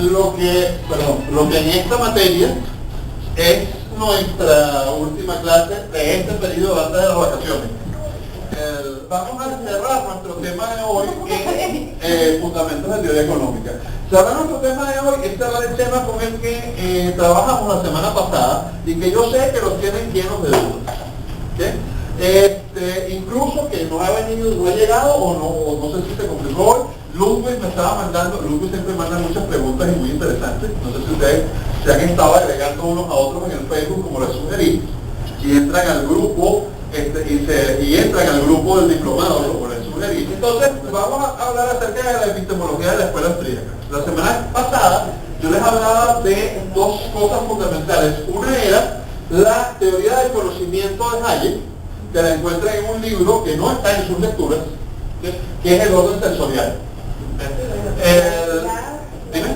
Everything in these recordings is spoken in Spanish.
lo que en esta materia es nuestra última clase de este periodo antes de las vacaciones. Vamos a cerrar nuestro tema de hoy en fundamentos de teoría económica. Cerrar nuestro tema de hoy es cerrar el tema con el que trabajamos la semana pasada y que yo sé que los tienen llenos de dudas. ¿Okay? Incluso que no ha venido, no ha llegado o no sé si se complicó hoy. Ludwig me estaba mandando, Ludwig siempre manda muchas preguntas y muy interesantes. No sé si ustedes se han estado agregando unos a otros en el Facebook como les sugerí. Y entran al grupo y entran al grupo del diplomado como les sugerí. Entonces vamos a hablar acerca de la epistemología de la escuela austríaca. La semana pasada yo les hablaba de dos cosas fundamentales. Una era la teoría del conocimiento de Hayek, que la encuentran en un libro que no está en sus lecturas, que es el orden sensorial. Dime.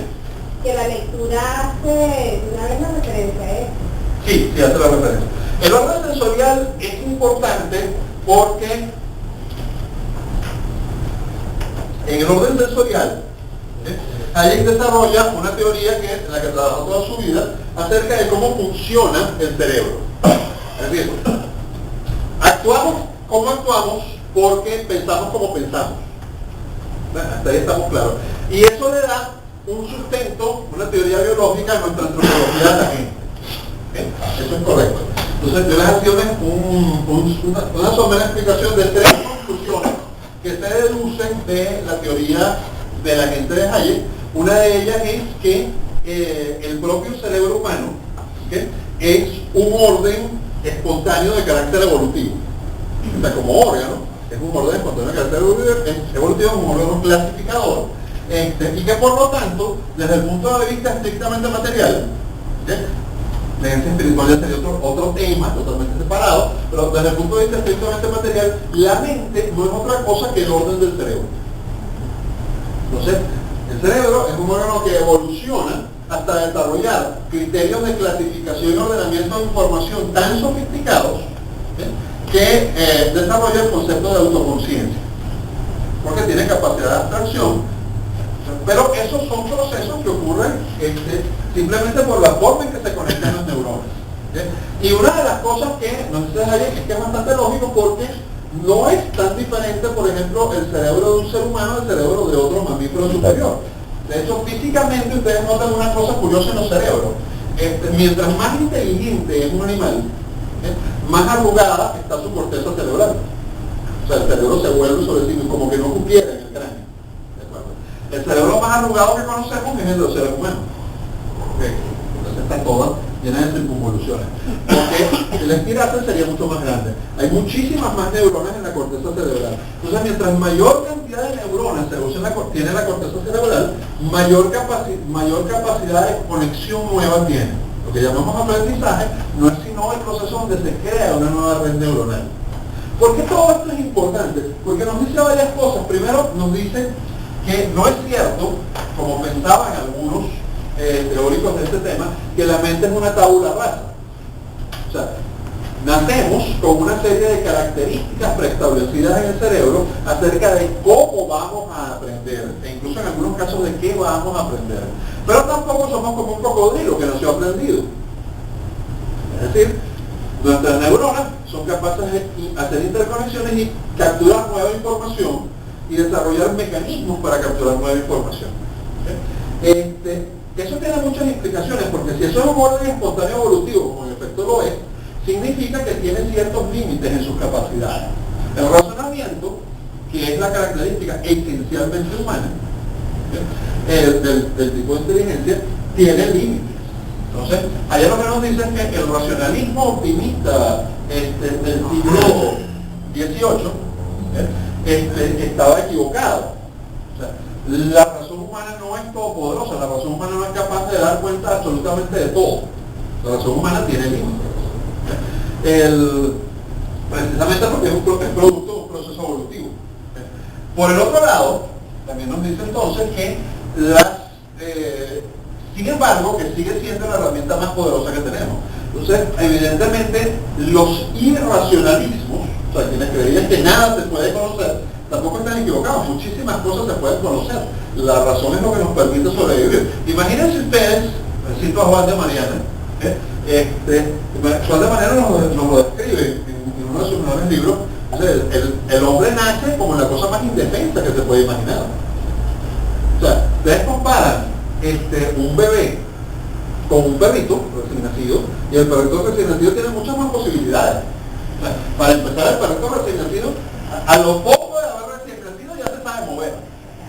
Que la lectura hace una vez la referencia, ¿eh? Sí, hace la referencia. El orden sensorial es importante porque en el orden sensorial Hayek desarrolla una teoría que es la que trabajó toda su vida acerca de cómo funciona el cerebro. Es decir, actuamos como actuamos porque pensamos como pensamos. Hasta ahí estamos claros. Y eso le da un sustento, una teoría biológica a nuestra antropología de la gente. Eso es correcto. Entonces yo les hacía una somera explicación de tres conclusiones que se deducen de la teoría de la gente de Hayek. Una de ellas es que el propio cerebro humano es un orden espontáneo de carácter evolutivo. O sea, como órgano, es un orden espontáneo de carácter evolutivo, como un órgano clasificador, y que por lo tanto, desde el punto de vista estrictamente material, la herencia espiritual ya sería otro tema totalmente separado, pero desde el punto de vista estrictamente material, la mente no es otra cosa que el orden del cerebro. Entonces, el cerebro es un órgano que evoluciona hasta desarrollar criterios de clasificación y ordenamiento de información tan sofisticados que desarrolla el concepto de autoconciencia, porque tiene capacidad de abstracción, pero esos son procesos que ocurren simplemente por la forma en que se conectan los neuronas. Y una de las cosas que nos dice Hayek es que es bastante lógico porque no es tan diferente, por ejemplo, el cerebro de un ser humano del cerebro de otro mamífero superior. De hecho, físicamente ustedes notan una cosa curiosa en los cerebros. Mientras más inteligente es un animal, más arrugada está su corteza cerebral. O sea, el cerebro se vuelve sobre sí, como que no cupiera en el cráneo. El cerebro más arrugado que conocemos es el de los seres humanos. Entonces está toda llena de circunvoluciones. Porque el espirate sería mucho más grande. Hay muchísimas más neuronas en la corteza cerebral. Entonces, mientras mayor cantidad de neuronas tiene la corteza cerebral, mayor capacidad de conexión nueva tiene. Lo que llamamos aprendizaje no es sino el proceso donde se crea una nueva red neuronal. ¿Por qué todo esto es importante? Porque nos dice varias cosas. Primero, nos dice que no es cierto, como pensaban algunos teóricos de este tema, que la mente es una tabula rasa. O sea, nacemos con una serie de características preestablecidas en el cerebro acerca de cómo vamos a aprender, e incluso en algunos casos de qué vamos a aprender. Pero tampoco somos como un cocodrilo que nació aprendido. Es decir, nuestras neuronas son capaces de hacer interconexiones y capturar nueva información y desarrollar mecanismos para capturar nueva información. Eso tiene muchas implicaciones, porque si eso es un orden espontáneo evolutivo, como en efecto lo es, significa que tiene ciertos límites en sus capacidades. El razonamiento, que es la característica esencialmente humana del tipo de inteligencia, tiene límites. Entonces, allá lo que nos dicen es que el racionalismo optimista del siglo XVIII estaba equivocado. O sea, la razón humana no es todopoderosa, la razón humana no es capaz de dar cuenta absolutamente de todo. La razón humana tiene límites. Precisamente porque es producto de un proceso evolutivo. Por el otro lado, también nos dice entonces que sin embargo, que sigue siendo la herramienta más poderosa que tenemos. Entonces, evidentemente, los irracionalismos, o sea, quienes creían que nada se puede conocer, tampoco están equivocados, muchísimas cosas se pueden conocer. La razón es lo que nos permite sobrevivir. Imagínense ustedes, cito a Juan de Mariana, Juan de Mariana nos lo describe en uno de sus mejores libros. El hombre nace como la cosa más indefensa que se puede imaginar. O sea, ustedes comparan un bebé con un perrito recién nacido, y el perrito recién nacido tiene muchas más posibilidades. O sea, para empezar, el perrito recién nacido, a lo poco de haber recién nacido ya se sabe mover.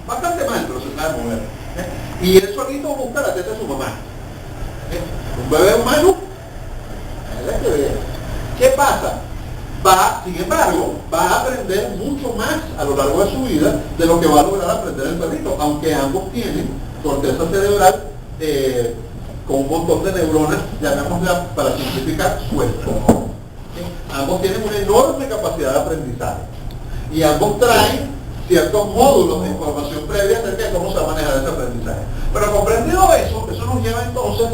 Bastante mal, pero se sabe mover. Y él solito busca la teta de su mamá. Un bebé humano, ¿qué pasa? Sin embargo, va a aprender mucho más a lo largo de su vida de lo que va a lograr aprender el perrito, aunque ambos tienen corteza cerebral con un montón de neuronas, llamémosla para simplificar, suelto. Ambos tienen una enorme capacidad de aprendizaje y ambos traen ciertos módulos de información previa acerca de cómo se va a manejar ese aprendizaje. Pero comprendido eso nos lleva entonces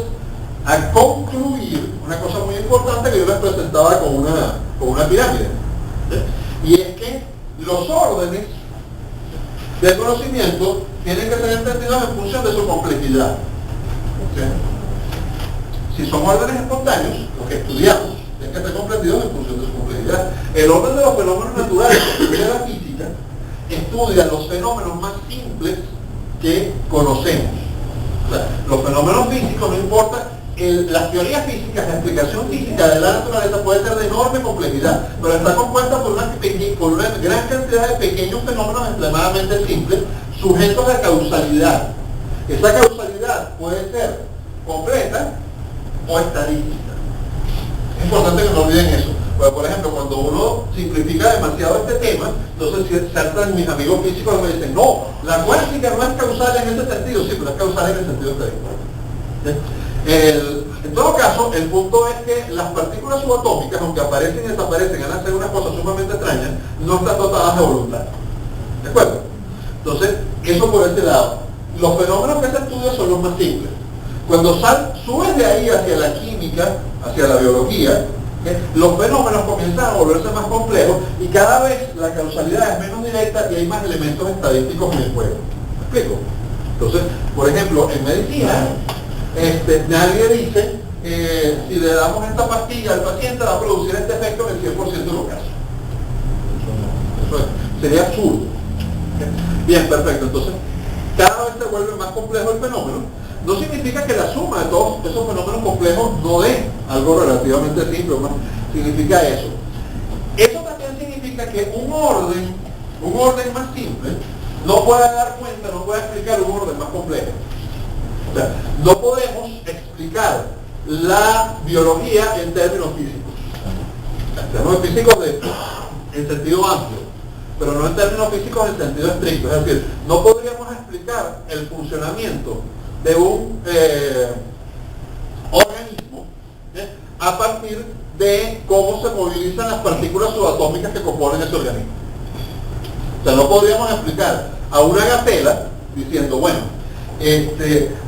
a concluir una cosa muy importante que yo les presentaba con una pirámide. ¿Sí? Y es que los órdenes del conocimiento tienen que ser entendidos en función de su complejidad. ¿Sí? Si son órdenes espontáneos, lo que estudiamos tienen que ser comprendidos en función de su complejidad. El orden de los fenómenos naturales que estudia la física estudia los fenómenos más simples que conocemos. O sea, los fenómenos físicos, no importa, las teorías físicas, la explicación física de la naturaleza puede ser de enorme complejidad, pero está compuesta por una gran cantidad de pequeños fenómenos extremadamente simples, sujetos a causalidad. Esa causalidad puede ser completa o estadística. Es importante que no olviden eso. Porque, por ejemplo, cuando uno simplifica demasiado este tema, entonces saltan mis amigos físicos y me dicen, no, la cuántica no es causal en ese sentido, sí, pero es causal en el sentido estadístico. En todo caso, el punto es que las partículas subatómicas, aunque aparecen y desaparecen, van a ser una cosa sumamente extraña, no están dotadas de voluntad. ¿De acuerdo? Entonces, eso por ese lado. Los fenómenos que se estudian son los más simples. Cuando subes de ahí hacia la química, hacia la biología, los fenómenos comienzan a volverse más complejos y cada vez la causalidad es menos directa y hay más elementos estadísticos en el juego. ¿Me explico? Entonces, por ejemplo, en medicina, nadie dice si le damos esta pastilla al paciente va a producir este efecto en el 100% de los casos. Eso sería absurdo. Bien, perfecto. Entonces, cada vez se vuelve más complejo el fenómeno. No significa que la suma de todos esos fenómenos complejos no dé algo relativamente simple, ¿no? Significa eso. Eso también significa que un orden más simple, no puede dar cuenta, no puede explicar un orden más complejo. O sea, no podemos explicar la biología en términos físicos. En términos físicos en sentido amplio, pero no en términos físicos en sentido estricto. Es decir, no podríamos explicar el funcionamiento de un organismo a partir de cómo se movilizan las partículas subatómicas que componen ese organismo. O sea, no podríamos explicar a una gacela diciendo, bueno,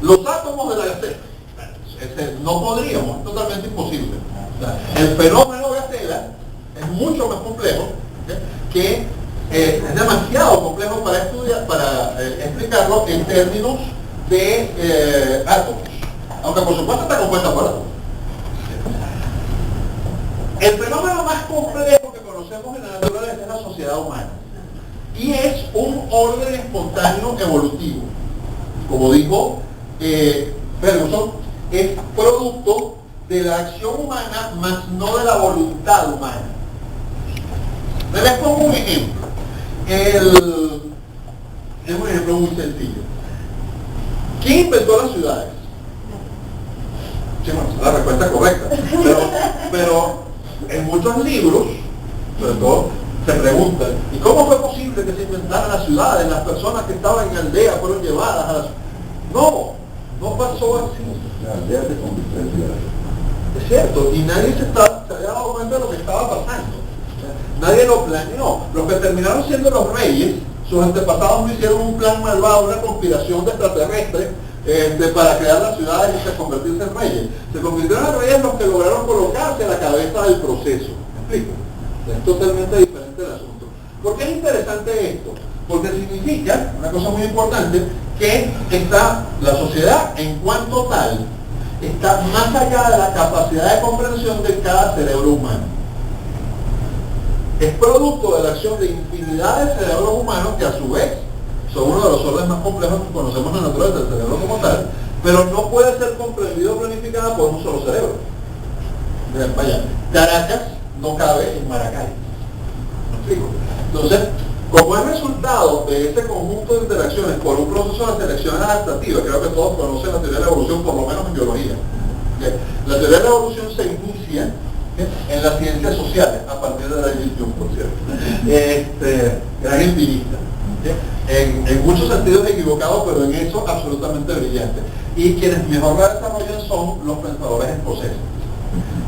los átomos de la gacela, no podríamos, es totalmente imposible. O sea, el fenómeno gacela es mucho más complejo, que es demasiado complejo para estudiar, para explicarlo en términos de átomos, aunque por supuesto está compuesta por átomos. El fenómeno más complejo que conocemos en la naturaleza es la sociedad humana y es un orden espontáneo evolutivo. Como dijo Ferguson, es producto de la acción humana más no de la voluntad humana. Les pongo un ejemplo. Es un ejemplo muy sencillo. ¿Quién inventó las ciudades? Sí, bueno, la respuesta es correcta. Pero en muchos libros, sobre todo, se preguntan, ¿y cómo fue posible que se inventaran las ciudades? Las personas que estaban en aldea fueron llevadas a las... No pasó así. Las aldeas se convirtieron en ciudades. Es cierto, y nadie se había dado cuenta de lo que estaba pasando. Nadie lo planeó. Los que terminaron siendo los reyes, sus antepasados no hicieron un plan malvado, una conspiración de extraterrestres para crear las ciudades y convertirse en reyes. Se convirtieron en reyes los que lograron colocarse a la cabeza del proceso. ¿Me explico? Es totalmente diferente el asunto. ¿Por qué es interesante esto? Porque significa, una cosa muy importante, que la sociedad en cuanto tal está más allá de la capacidad de comprensión de cada cerebro humano. Es producto de la acción de infinidad de cerebros humanos que a su vez son uno de los órdenes más complejos que conocemos en la naturaleza del cerebro como tal, pero no puede ser comprendido o planificado por un solo cerebro. Vaya, Caracas no cabe en Maracay. ¿Me explico? Entonces, como es resultado de ese conjunto de interacciones por un proceso de selección adaptativa, creo que todos conocen la teoría de la evolución, por lo menos en biología. La teoría de la evolución se inicia en las ciencias sociales, a partir de la Jung, por cierto. Gran empirista. En muchos sentidos equivocado, pero en eso absolutamente brillante. Y quienes mejor la desarrollan son los pensadores escoceses.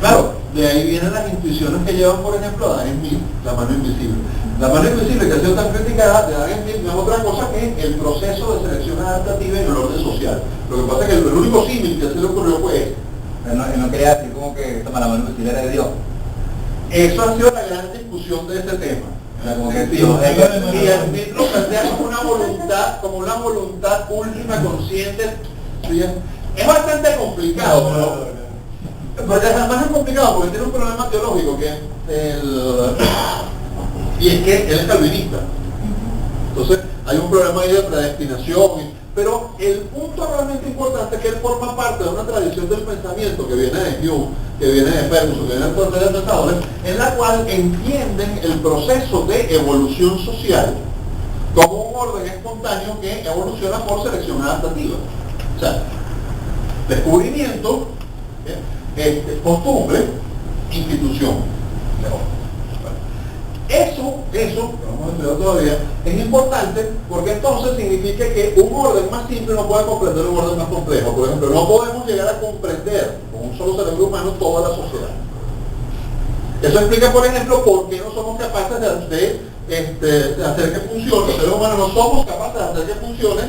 Claro, de ahí vienen las intuiciones que llevan, por ejemplo, a Dan Smith, la mano invisible. La mano invisible, que ha sido tan criticada, de Dan Smith no es otra cosa que el proceso de selección adaptativa en el orden social. Lo que pasa es que el único símil que se le ocurrió fue este. Él no quería decir como que toma la mano invisible era de Dios. Eso ha sido la gran discusión de ese tema. Como que Y Smith lo plantea como una voluntad última, consciente. Es bastante complicado, pero además es complicado porque tiene un problema teológico que y es que él es calvinista. Entonces hay un problema ahí de predestinación, pero el punto realmente importante es que él forma parte de una tradición del pensamiento que viene de Hume, que viene de Ferguson, que viene de todos los pensadores, en la cual entienden el proceso de evolución social como un orden espontáneo que evoluciona por selección adaptativa. O sea, descubrimiento, costumbre, institución. Eso, vamos a estudiar todavía, es importante porque entonces significa que un orden más simple no puede comprender un orden más complejo. Por ejemplo, no podemos llegar a comprender con un solo cerebro humano toda la sociedad. Eso explica, por ejemplo, por qué no somos capaces de hacer que funcione, los seres humanos no somos capaces de hacer que funcione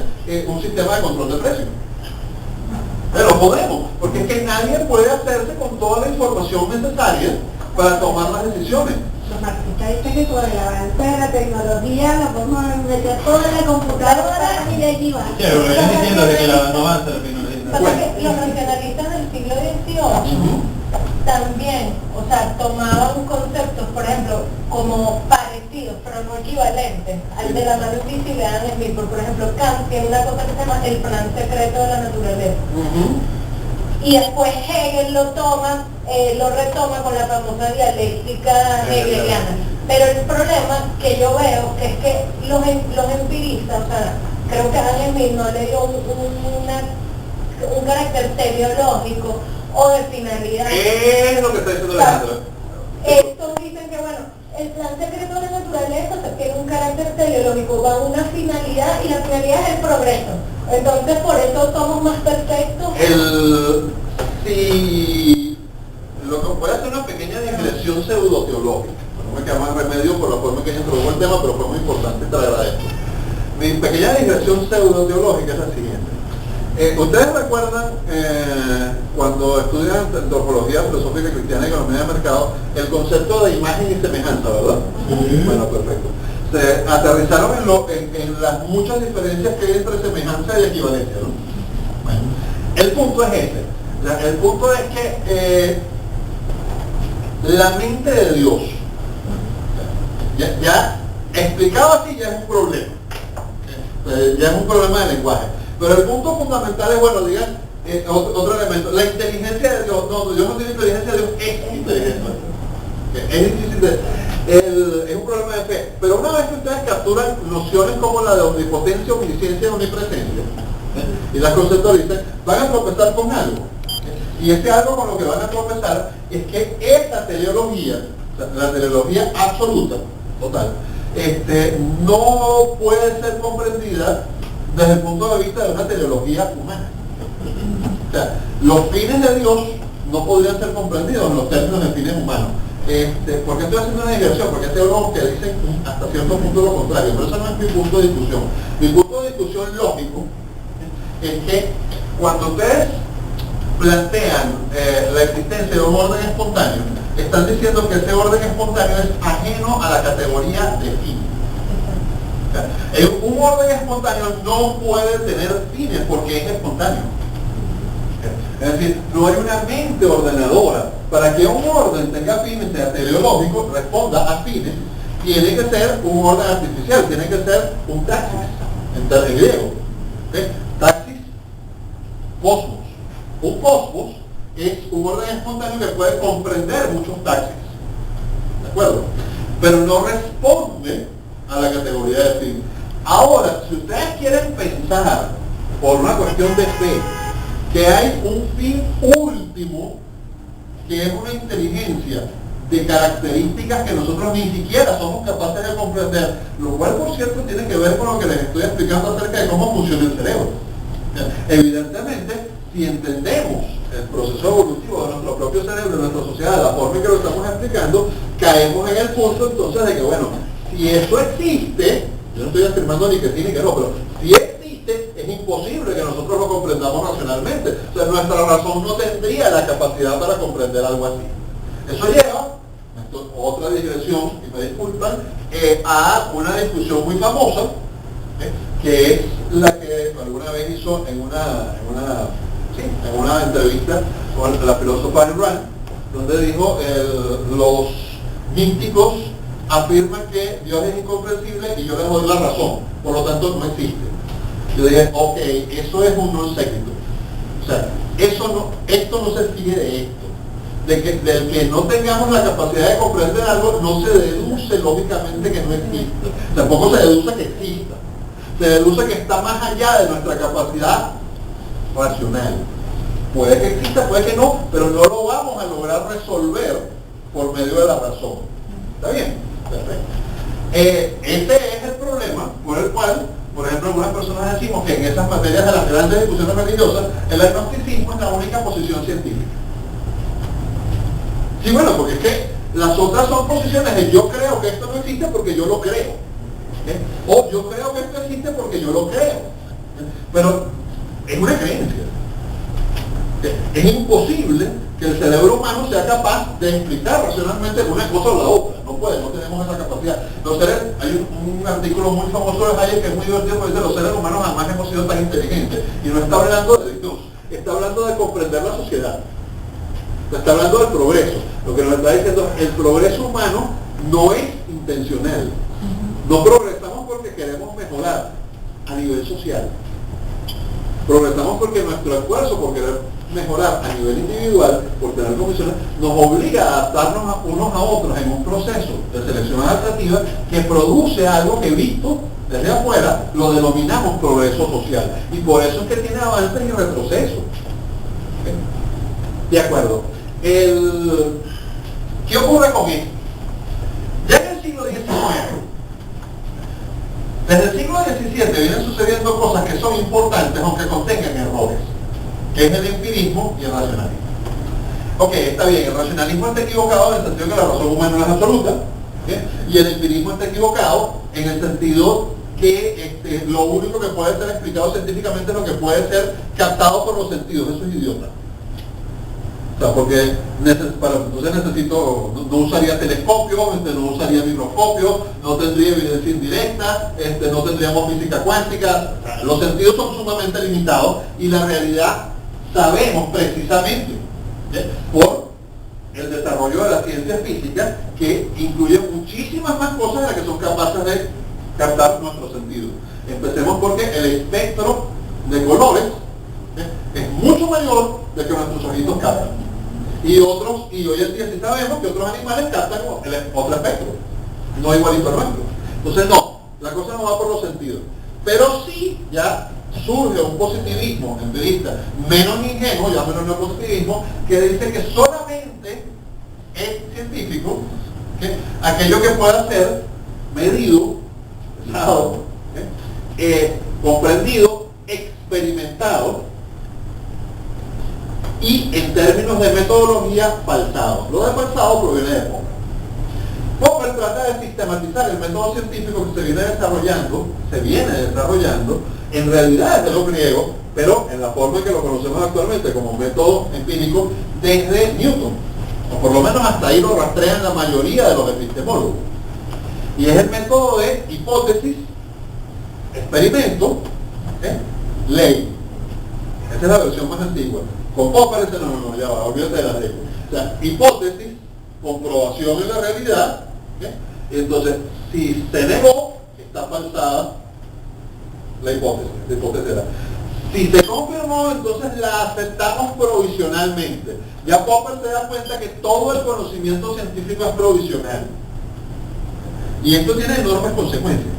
un sistema de control de precios. Pero podemos, porque es que nadie puede hacerse con toda la información necesaria para tomar las decisiones. Los marxistas dicen que con el avance de la tecnología lo podemos meter todo en la computadora y de allí va. Sí, pero yo entiendo de que no avanza la tecnología. Pasa que los racionalistas del siglo XVIII también, o sea, tomaban conceptos, por ejemplo, como parecidos, pero no equivalentes al de la mano invisible de Adam Smith. Por ejemplo, Kant tiene una cosa que se llama el plan secreto de la naturaleza. Y después Hegel lo retoma con la famosa dialéctica hegeliana. Pero el problema que yo veo que es que los empiristas, o sea, creo que Adam Smith no le dio un carácter teleológico o de finalidad. Es lo que está diciendo Alejandro. Estos dicen que, bueno, el plan secreto de la naturaleza tiene un carácter teleológico, va a una finalidad y la finalidad es el progreso. Entonces, por eso somos más perfectos. Voy a hacer una pequeña digresión pseudo-teológica. No me queda más remedio por la forma que introdujo el tema, pero fue muy importante, te lo agradezco. Mi pequeña digresión pseudo-teológica es la siguiente. Ustedes recuerdan cuando estudian antropología filosófica cristiana y economía de mercado el concepto de imagen y semejanza, ¿verdad? Bueno, perfecto. Se aterrizaron en las muchas diferencias que hay entre semejanza y equivalencia, ¿no? Bueno, el punto es ese. El punto es que la mente de Dios, ya explicado así, ya es un problema. Ya es un problema de lenguaje. Pero el punto fundamental es, bueno, digan, otro elemento, la inteligencia de Dios. No, Dios no tiene inteligencia, Dios es inteligencia. Es difícil es un problema de fe. Pero una vez que ustedes capturan nociones como la de omnipotencia, omnisciencia y omnipresencia, y las conceptualizan, van a tropezar con algo. Y ese algo con lo que van a tropezar es que esta teleología, la teleología absoluta, total, no puede ser comprendida desde el punto de vista de una teleología humana. O sea, los fines de Dios no podrían ser comprendidos en los términos de fines humanos. ¿Por qué estoy haciendo una digresión? Porque hay teólogos que dicen hasta cierto punto lo contrario, pero eso no es mi punto de discusión. Mi punto de discusión lógico es que cuando ustedes plantean la existencia de un orden espontáneo, están diciendo que ese orden espontáneo es ajeno a la categoría de fin. Un orden espontáneo no puede tener fines porque es espontáneo. Es decir, no hay una mente ordenadora. Para que un orden tenga fines, sea teleológico, responda a fines, tiene que ser un orden artificial, tiene que ser un taxis, en griego. Taxis, cosmos. Un cosmos es un orden espontáneo que puede comprender muchos taxis. ¿De acuerdo? Pero no responde a la categoría de fin. Ahora, si ustedes quieren pensar, por una cuestión de fe, que hay un fin último, que es una inteligencia de características que nosotros ni siquiera somos capaces de comprender, lo cual, por cierto, tiene que ver con lo que les estoy explicando acerca de cómo funciona el cerebro. Evidentemente, si entendemos el proceso evolutivo de nuestro propio cerebro, de nuestra sociedad, de la forma en que lo estamos explicando, caemos en el punto entonces de que, bueno, si eso existe, yo no estoy afirmando ni que sí ni que no, pero si existe, es imposible que nosotros lo comprendamos racionalmente. O sea, nuestra razón no tendría la capacidad para comprender algo así. Eso lleva, otra digresión, y me disculpan, a una discusión muy famosa, que es la que alguna vez hizo en una entrevista con la filósofa Ayn Rand, donde dijo, los místicos afirman que Dios es incomprensible y yo les doy la razón, por lo tanto no existe. Yo dije, ok, eso es un non sequitur. O sea, esto no se sigue de esto. Del que no tengamos la capacidad de comprender algo, no se deduce lógicamente que no exista. Tampoco se deduce que exista. Se deduce que está más allá de nuestra capacidad racional. Puede que exista, puede que no, pero no lo vamos a lograr resolver por medio de la razón. ¿Está bien? Perfecto. Ese es el problema por el cual, por ejemplo, algunas personas decimos que en esas materias de las grandes discusiones religiosas, el agnosticismo es la única posición científica. Sí, bueno, porque es que las otras son posiciones de yo creo que esto no existe porque yo lo creo. O yo creo que esto existe porque yo lo creo. Pero es una creencia. Es imposible que el cerebro humano sea capaz de explicar racionalmente una cosa o la otra. No puede, no tenemos esa capacidad. Hay un artículo muy famoso de Hayek que es muy divertido porque dice los seres humanos jamás hemos sido tan inteligentes. Y no está hablando de Dios, está hablando de comprender la sociedad. Está hablando del progreso. Lo que nos está diciendo es el progreso humano no es intencional. No progresamos porque queremos mejorar a nivel social. Progresamos porque nuestro esfuerzo por querer mejorar a nivel individual, por tener condiciones, nos obliga a adaptarnos unos a otros en un proceso de selección adaptativa que produce algo que visto desde afuera lo denominamos progreso social. Y por eso es que tiene avances y retrocesos. De acuerdo. ¿Qué ocurre con esto? Ya en el siglo XIX, desde el siglo XVII vienen sucediendo cosas que son importantes aunque contengan errores, que es el empirismo y el racionalismo. Ok, está bien, el racionalismo está equivocado en el sentido que la razón humana no es absoluta, ¿okay? Y el empirismo está equivocado en el sentido que lo único que puede ser explicado científicamente es lo que puede ser captado por los sentidos. Eso es idiota. O sea, porque entonces necesito, no usaría telescopio, no usaría microscopio, no tendría evidencia indirecta, no tendríamos física cuántica. Los sentidos son sumamente limitados y la realidad sabemos precisamente por el desarrollo de la ciencia física que incluye muchísimas más cosas de las que son capaces de captar nuestros sentidos. Empecemos porque el espectro de colores es mucho mayor de que nuestros ojitos captan. Y hoy en día sí sabemos que otros animales captan otro espectro, no igualito al nuestro. Entonces no, la cosa no va por los sentidos. Pero sí ya surge un positivismo empirista menos ingenuo, llamémoslo neopositivismo, que dice que solamente es científico aquello que pueda ser medido, pesado, comprendido, experimentado y en términos de metodología falsado. Lo de falsado proviene de Popper. Popper trata de sistematizar el método científico que se viene desarrollando en realidad desde lo griego, pero en la forma en que lo conocemos actualmente como método empírico desde Newton, o por lo menos hasta ahí lo rastrean la mayoría de los epistemólogos. Y es el método de hipótesis, experimento, ley. Esa es la versión más antigua. Con Popper ese no, ya va, olvídate de la ley. O sea, hipótesis, comprobación en la realidad. Entonces, si se negó, está falsada la hipótesis era. Si se confirmó, entonces la aceptamos provisionalmente. Ya Popper se da cuenta que todo el conocimiento científico es provisional. Y esto tiene enormes consecuencias.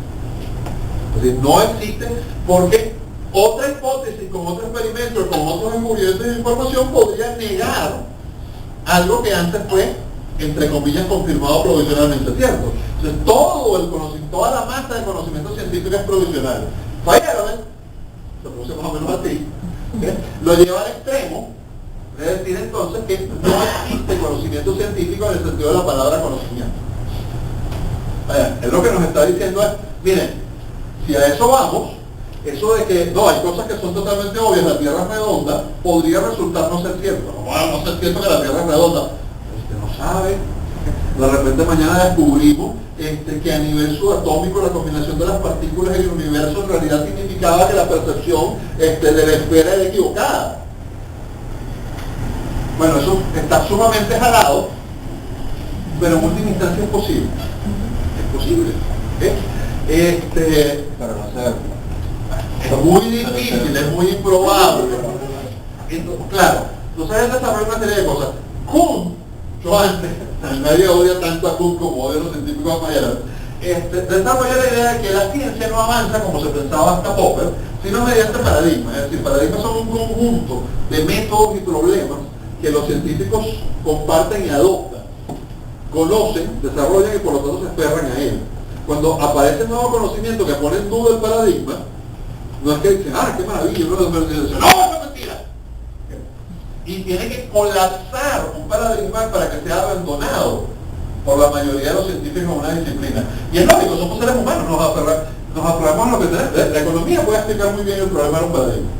Es decir, no existe, porque otra hipótesis, con otro experimento, con otros descubrimientos de información, podría negar algo que antes fue, entre comillas, confirmado provisionalmente, ¿cierto? Entonces todo el conocimiento, toda la masa de conocimiento científico es provisional. Feyerabend, se produce más o menos así, lo lleva al extremo, es decir entonces que no existe conocimiento científico en el sentido de la palabra conocimiento. Él lo que nos está diciendo es, miren, si a eso vamos, eso de que no, hay cosas que son totalmente obvias, la Tierra es redonda, podría resultar no ser cierto. No va a ser cierto que la Tierra es redonda. Usted no sabe. De repente mañana descubrimos que a nivel subatómico la combinación de las partículas en el universo en realidad significaba que la percepción de la esfera era equivocada. Bueno, eso está sumamente jalado, pero en última instancia es posible. Es posible. Pero no sé. Es muy difícil, es muy improbable. Entonces, claro, entonces él desarrolla una serie de cosas. Kuhn, yo antes, nadie odia tanto a Kuhn como odia a los científicos mayores, desarrolla la idea de que la ciencia no avanza como se pensaba hasta Popper, sino mediante paradigmas. Es decir, paradigmas son un conjunto de métodos y problemas que los científicos comparten y adoptan, conocen, desarrollan y por lo tanto se aferran a él. Cuando aparece un nuevo conocimiento que pone en duda el paradigma, no es que dicen, qué maravilla, no, eso es mentira. Y tiene que colapsar un paradigma para que sea abandonado por la mayoría de los científicos en una disciplina. Y es lógico, somos seres humanos, nos aferramos a lo que tenemos. La economía puede explicar muy bien el problema de un paradigma.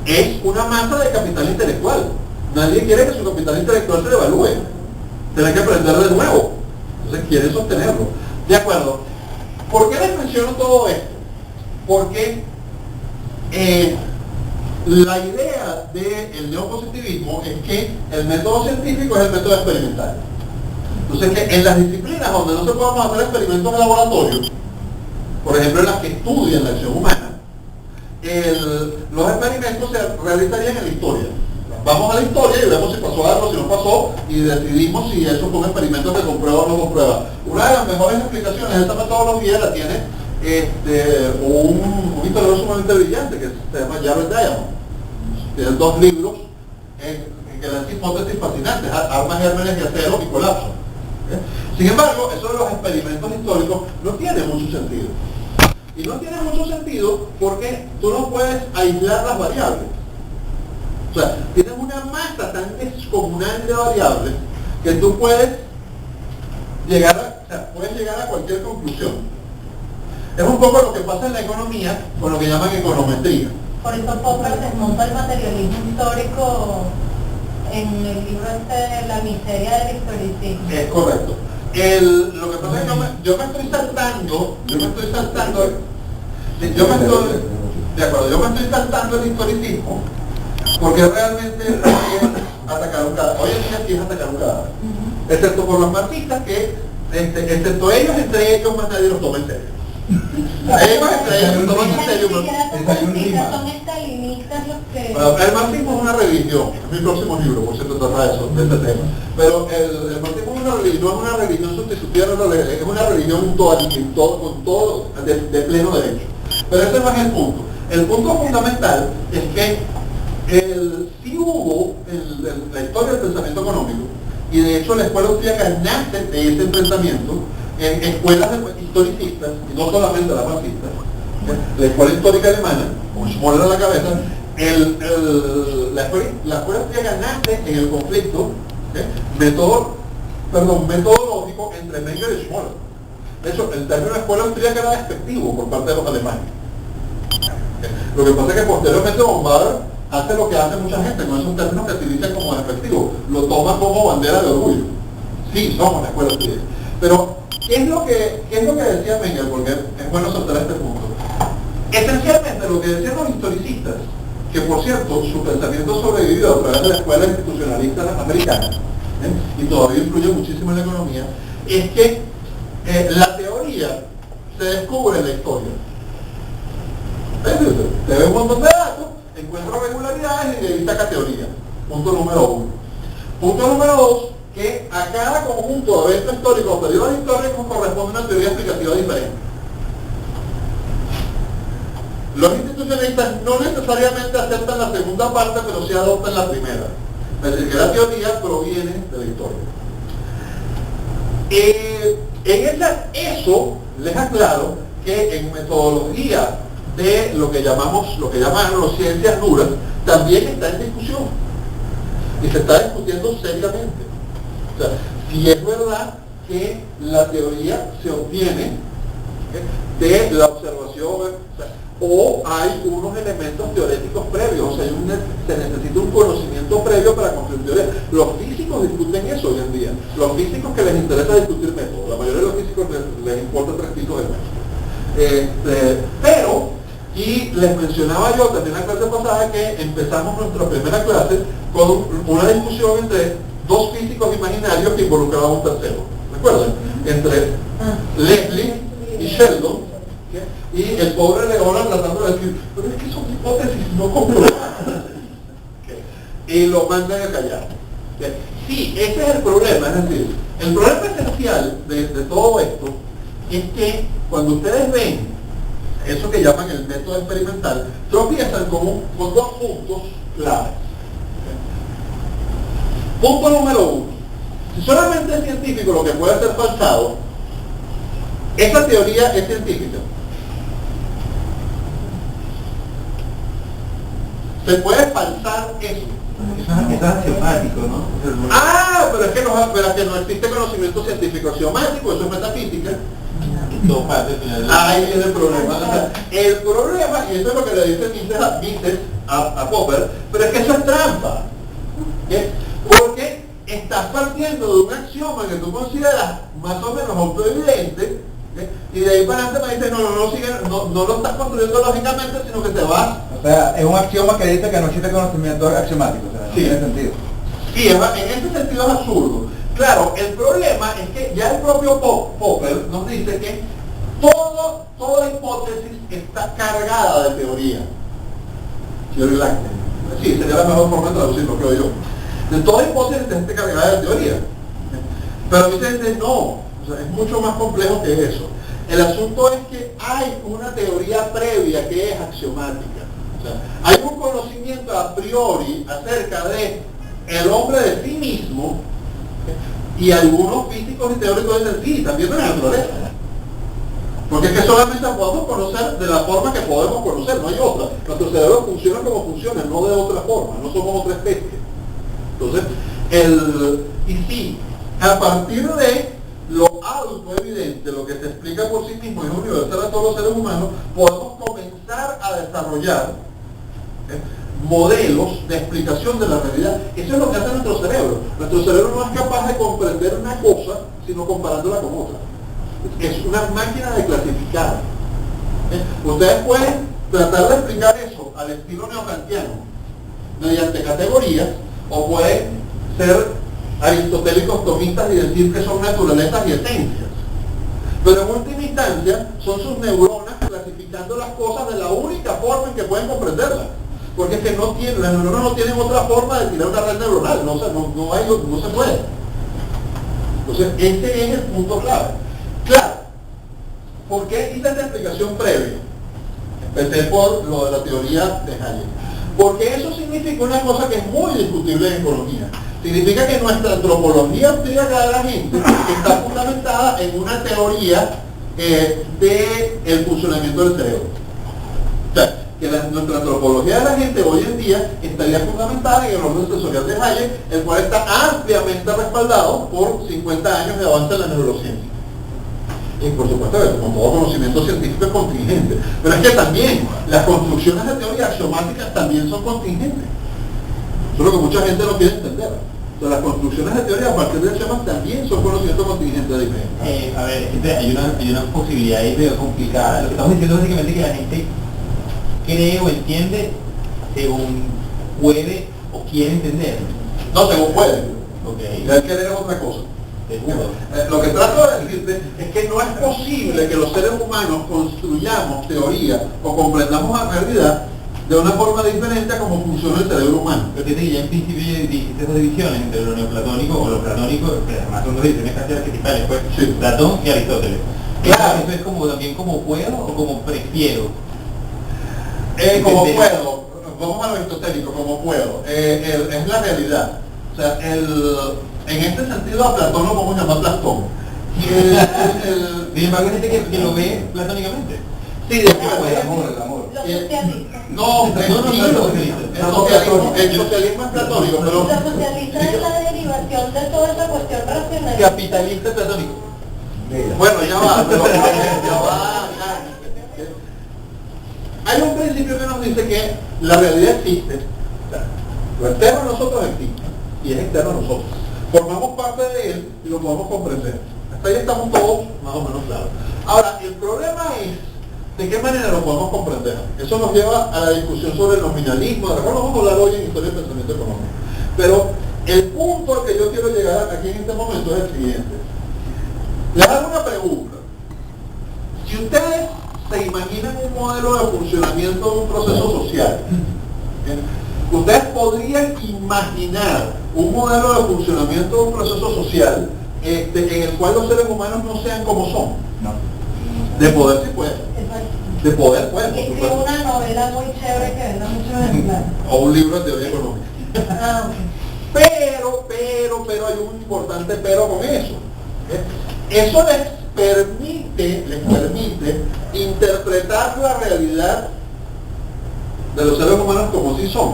Es una masa de capital intelectual. Nadie quiere que su capital intelectual se devalúe. Tiene que aprender de nuevo. Entonces quiere sostenerlo. De acuerdo. ¿Por qué les menciono todo esto? Porque la idea del neopositivismo es que el método científico es el método experimental. Entonces que en las disciplinas donde no se pueden hacer experimentos en laboratorio, por ejemplo en las que estudian la acción humana, los experimentos se realizarían en la historia. Vamos a la historia y vemos si pasó algo, si no pasó, y decidimos si eso fue un experimento que comprueba o no comprueba. Una de las mejores explicaciones de esta metodología la tiene un historiador sumamente brillante que se llama Jared Diamond. Tiene 2 libros en que dan hipótesis fascinantes, armas, gérmenes y acero y colapso. Sin embargo, eso de los experimentos históricos no tiene mucho sentido. Y no tiene mucho sentido porque tú no puedes aislar las variables. O sea, tienes una masa tan descomunal de variables que tú puedes llegar a cualquier conclusión. Es un poco lo que pasa en la economía con lo que llaman econometría. Por eso Popper desmonta el materialismo histórico en el libro La miseria del historicismo. Es correcto. Lo que pasa es que yo me estoy saltando el historicismo porque realmente es atacar un cadáver. Hoy en día sí es atacar un cadáver. Excepto por los marxistas que, excepto ellos, entre ellos más nadie los toma en serio. Ellos entre ellos los toman en serio. Son estalinistas los que... Bueno, el marxismo es una religión, es mi próximo libro, por cierto, trata de este tema. Pero el marxismo no es una religión sustitutiva, es una religión con todo de pleno derecho. Pero ese no es el punto. El punto fundamental es que sí hubo en la historia del pensamiento económico, y de hecho la escuela austríaca nace de ese pensamiento en escuelas historicistas, y no solamente las marxistas. La escuela histórica alemana, con Schmoller a la cabeza, la escuela austríaca nace en el conflicto metodológico entre Menger y Schmoller. De hecho, el término escuela austríaca era despectivo por parte de los alemanes. Lo que pasa es que posteriormente Bombarder hace lo que hace mucha gente con esos términos que se utilizan como despectivos, lo toma como bandera de orgullo. Sí, somos la escuela austríaca. Pero, ¿qué es lo que decía Menger? Porque es bueno soltar este punto. Esencialmente lo que decían los historicistas, que por cierto su pensamiento sobrevivió a través de la escuela institucionalista americana, y todavía influye muchísimo en la economía, es que la teoría se descubre en la historia. Te ve un montón de datos, encuentra regularidades y de ahí saca teoría. Punto número 1. Punto número 2, que a cada conjunto de eventos históricos o periodos históricos corresponde una teoría explicativa diferente. Los institucionalistas no necesariamente aceptan la segunda parte, pero sí adoptan la primera. Es decir, que la teoría proviene de la historia. Eso les aclaro que en metodología de lo que llaman las ciencias duras, también está en discusión. Y se está discutiendo seriamente. O sea, si es verdad que la teoría se obtiene de la observación, o hay unos elementos teoréticos previos, o sea, se necesita un conocimiento previo para construir teoría. Los físicos discuten eso hoy en día. Los físicos que les interesa discutir métodos, la mayoría de los físicos les importa 3 tipos de métodos. Pero, y les mencionaba yo también en la clase pasada que empezamos nuestra primera clase con una discusión entre 2 físicos imaginarios que involucraban a un tercero. ¿Recuerdan? Entre Leslie y Sheldon. Y el pobre Leona tratando de decir, pero es que son hipótesis no comprobadas. Y lo mandan a callar. Sí, ese es el problema. Es decir, el problema esencial de todo esto es que cuando ustedes ven eso que llaman el método experimental, tropiezan con 2 puntos claves. Punto número 1. Si solamente es científico lo que puede ser falsado, esa teoría es científica. Se puede falsar eso. Eso es axiomático, ¿no? Pero es que no existe conocimiento científico axiomático, eso es metafísica. Ahí viene el problema. O sea, el problema, y eso es lo que le dice Mises a Popper, pero es que eso es trampa. Porque estás partiendo de un axioma que tú consideras más o menos autoevidente, y de ahí para adelante me dice, no lo estás construyendo lógicamente, sino que te vas. O sea, es un axioma que dice que no existe conocimiento axiomático, o sea, no tiene sentido. Sí, en ese sentido es absurdo. Claro, el problema es que ya el propio Popper nos dice que toda hipótesis está cargada de teoría. Sí, sería la mejor forma de traducirlo, creo yo. De toda hipótesis está cargada de teoría. Pero dice, no, o sea, es mucho más complejo que eso. El asunto es que hay una teoría previa que es axiomática. O sea, hay un conocimiento a priori acerca de el hombre de sí mismo, y algunos físicos y teóricos dicen, sí, también de la naturaleza. Porque es que solamente podemos conocer de la forma que podemos conocer, no hay otra. Nuestro cerebro funciona como funciona, no de otra forma, no somos otra especie. Entonces, y sí, a partir de lo autoevidente, lo que se explica por sí mismo y es universal a todos los seres humanos, podemos comenzar a desarrollar modelos de explicación de la realidad. Eso es lo que hace nuestro cerebro. Nuestro cerebro no es capaz de comprender una cosa, sino comparándola con otra. Es una máquina de clasificar. Ustedes pueden tratar de explicar eso al estilo neokantiano, mediante categorías, o pueden ser aristotélicos tomistas y decir que son naturalezas y esencias. Pero en última instancia, son sus neuronas clasificando las cosas de la única forma en que pueden comprenderlas. Porque es que las neuronas no tienen otra forma de tirar una red neuronal, no se puede. Entonces, ese es el punto clave. Claro, ¿por qué hice esta explicación previa? Empecé por lo de la teoría de Hayek. Porque eso significa una cosa que es muy discutible en economía. Significa que nuestra antropología austríaca de la gente está fundamentada en una teoría del funcionamiento del cerebro. O sea, que nuestra antropología de la gente hoy en día estaría fundamentada en el orden sensorial de Hayek, el cual está ampliamente respaldado por 50 años de avance en la neurociencia. Y por supuesto que como todo conocimiento científico es contingente, pero es que también las construcciones de teoría axiomáticas también son contingentes. Eso es lo que mucha gente no quiere entender. O sea, las construcciones de teoría a partir de axiomas también son conocimientos contingentes de a ver, hay una posibilidad ahí medio complicada. Lo que estamos diciendo es básicamente que la gente cree o entiende según puede o quiere entender. No, según puede. Ok. Y hay que leer otra cosa. Seguro. Lo que trato de decirte es que no es posible que los seres humanos construyamos teoría o comprendamos la realidad de una forma diferente a cómo funciona el cerebro humano. Pero fíjate que ya en principio ya dijiste esas divisiones entre lo neoplatónico o lo platónico, que además son dos divisiones casi arquetipales, pues, Sí. Platón y Aristóteles. Claro. Eso es como también como puedo o como prefiero. Como Entender. puedo, vamos a lo aristotélico, como puedo. Es la realidad. O sea, en este sentido a Platón lo podemos llamar Platón. Y Sin embargo, hay gente que lo ve platónicamente. sí, de El acuerdo. amor, el amor. Los socialistas. No, el socialismo es platónico, pero Los socialistas es la derivación de toda esa cuestión racional. Capitalista platónico. Mira. bueno, ya va, pero ya va. Hay un principio que nos dice que la realidad existe. O sea, lo externo a nosotros existe y es externo a nosotros. Formamos parte de él y lo podemos comprender. Hasta ahí estamos todos más o menos claros. Ahora, el problema es de qué manera lo podemos comprender. Eso nos lleva a la discusión sobre el nominalismo, de la cual vamos a hablar hoy en Historia del Pensamiento Económico. Pero el punto al que yo quiero llegar aquí en este momento es el siguiente. Les hago una pregunta. Si ustedes se imaginan un modelo de funcionamiento de un proceso social, ¿bien? Ustedes podrían imaginar un modelo de funcionamiento de un proceso social en el cual los seres humanos no sean como son. No. De poder sí pueden. De poder pueden, por Escribió supuesto. una novela muy chévere que venda mucho ejemplares. O un libro de teoría económica. Ah, ok. Pero hay un importante pero con eso. Eso les permite interpretar la realidad de los seres humanos como si son.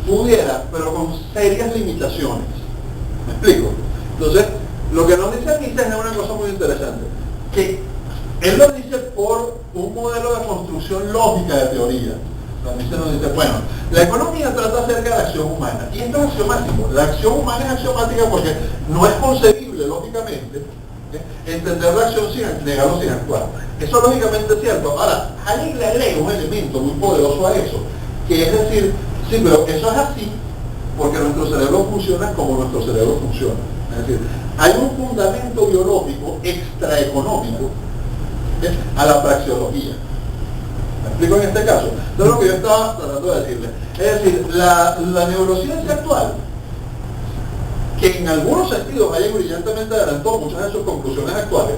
Pudiera, pero con serias limitaciones. ¿Me explico? Entonces, lo que nos dice Mises es una cosa muy interesante, que él lo dice por un modelo de construcción lógica de teoría. Mises nos dice, bueno, la economía trata acerca de la acción humana, y esto es axiomático. La acción humana es axiomática porque no es concebible, lógicamente, entender la acción sin negarlo sin actuar. Eso lógicamente es cierto. Ahora, alguien le agrega un elemento muy poderoso a eso, que es decir, sí, pero eso es así porque nuestro cerebro funciona como nuestro cerebro funciona. Es decir, hay un fundamento biológico extraeconómico a la praxeología. ¿Me explico en este caso? Entonces lo que yo estaba tratando de decirle, es decir, la neurociencia actual, que en algunos sentidos haya brillantemente adelantado muchas de sus conclusiones actuales,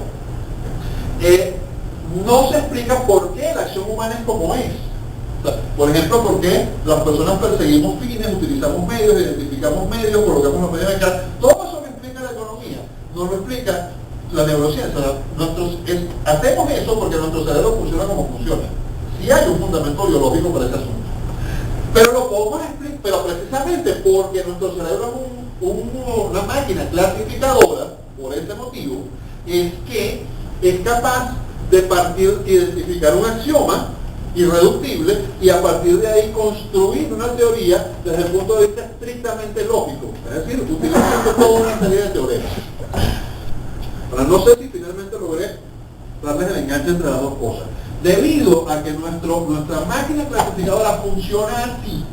no se explica por qué la acción humana es como es. O sea, por ejemplo, por qué las personas perseguimos fines, utilizamos medios, identificamos medios, colocamos los medios de cara. Todo eso que explica la economía no lo explica la neurociencia. Hacemos eso porque nuestro cerebro funciona como funciona. Sí hay un fundamento biológico para ese asunto. Pero lo podemos explicar, pero precisamente porque nuestro cerebro es una máquina clasificadora, por ese motivo, es que es capaz de identificar un axioma irreductible y a partir de ahí construir una teoría desde el punto de vista estrictamente lógico, es decir, utilizando toda una serie de teoremas. Ahora, no sé si finalmente logré darles el enganche entre las dos cosas. Debido a que nuestra máquina clasificadora funciona así,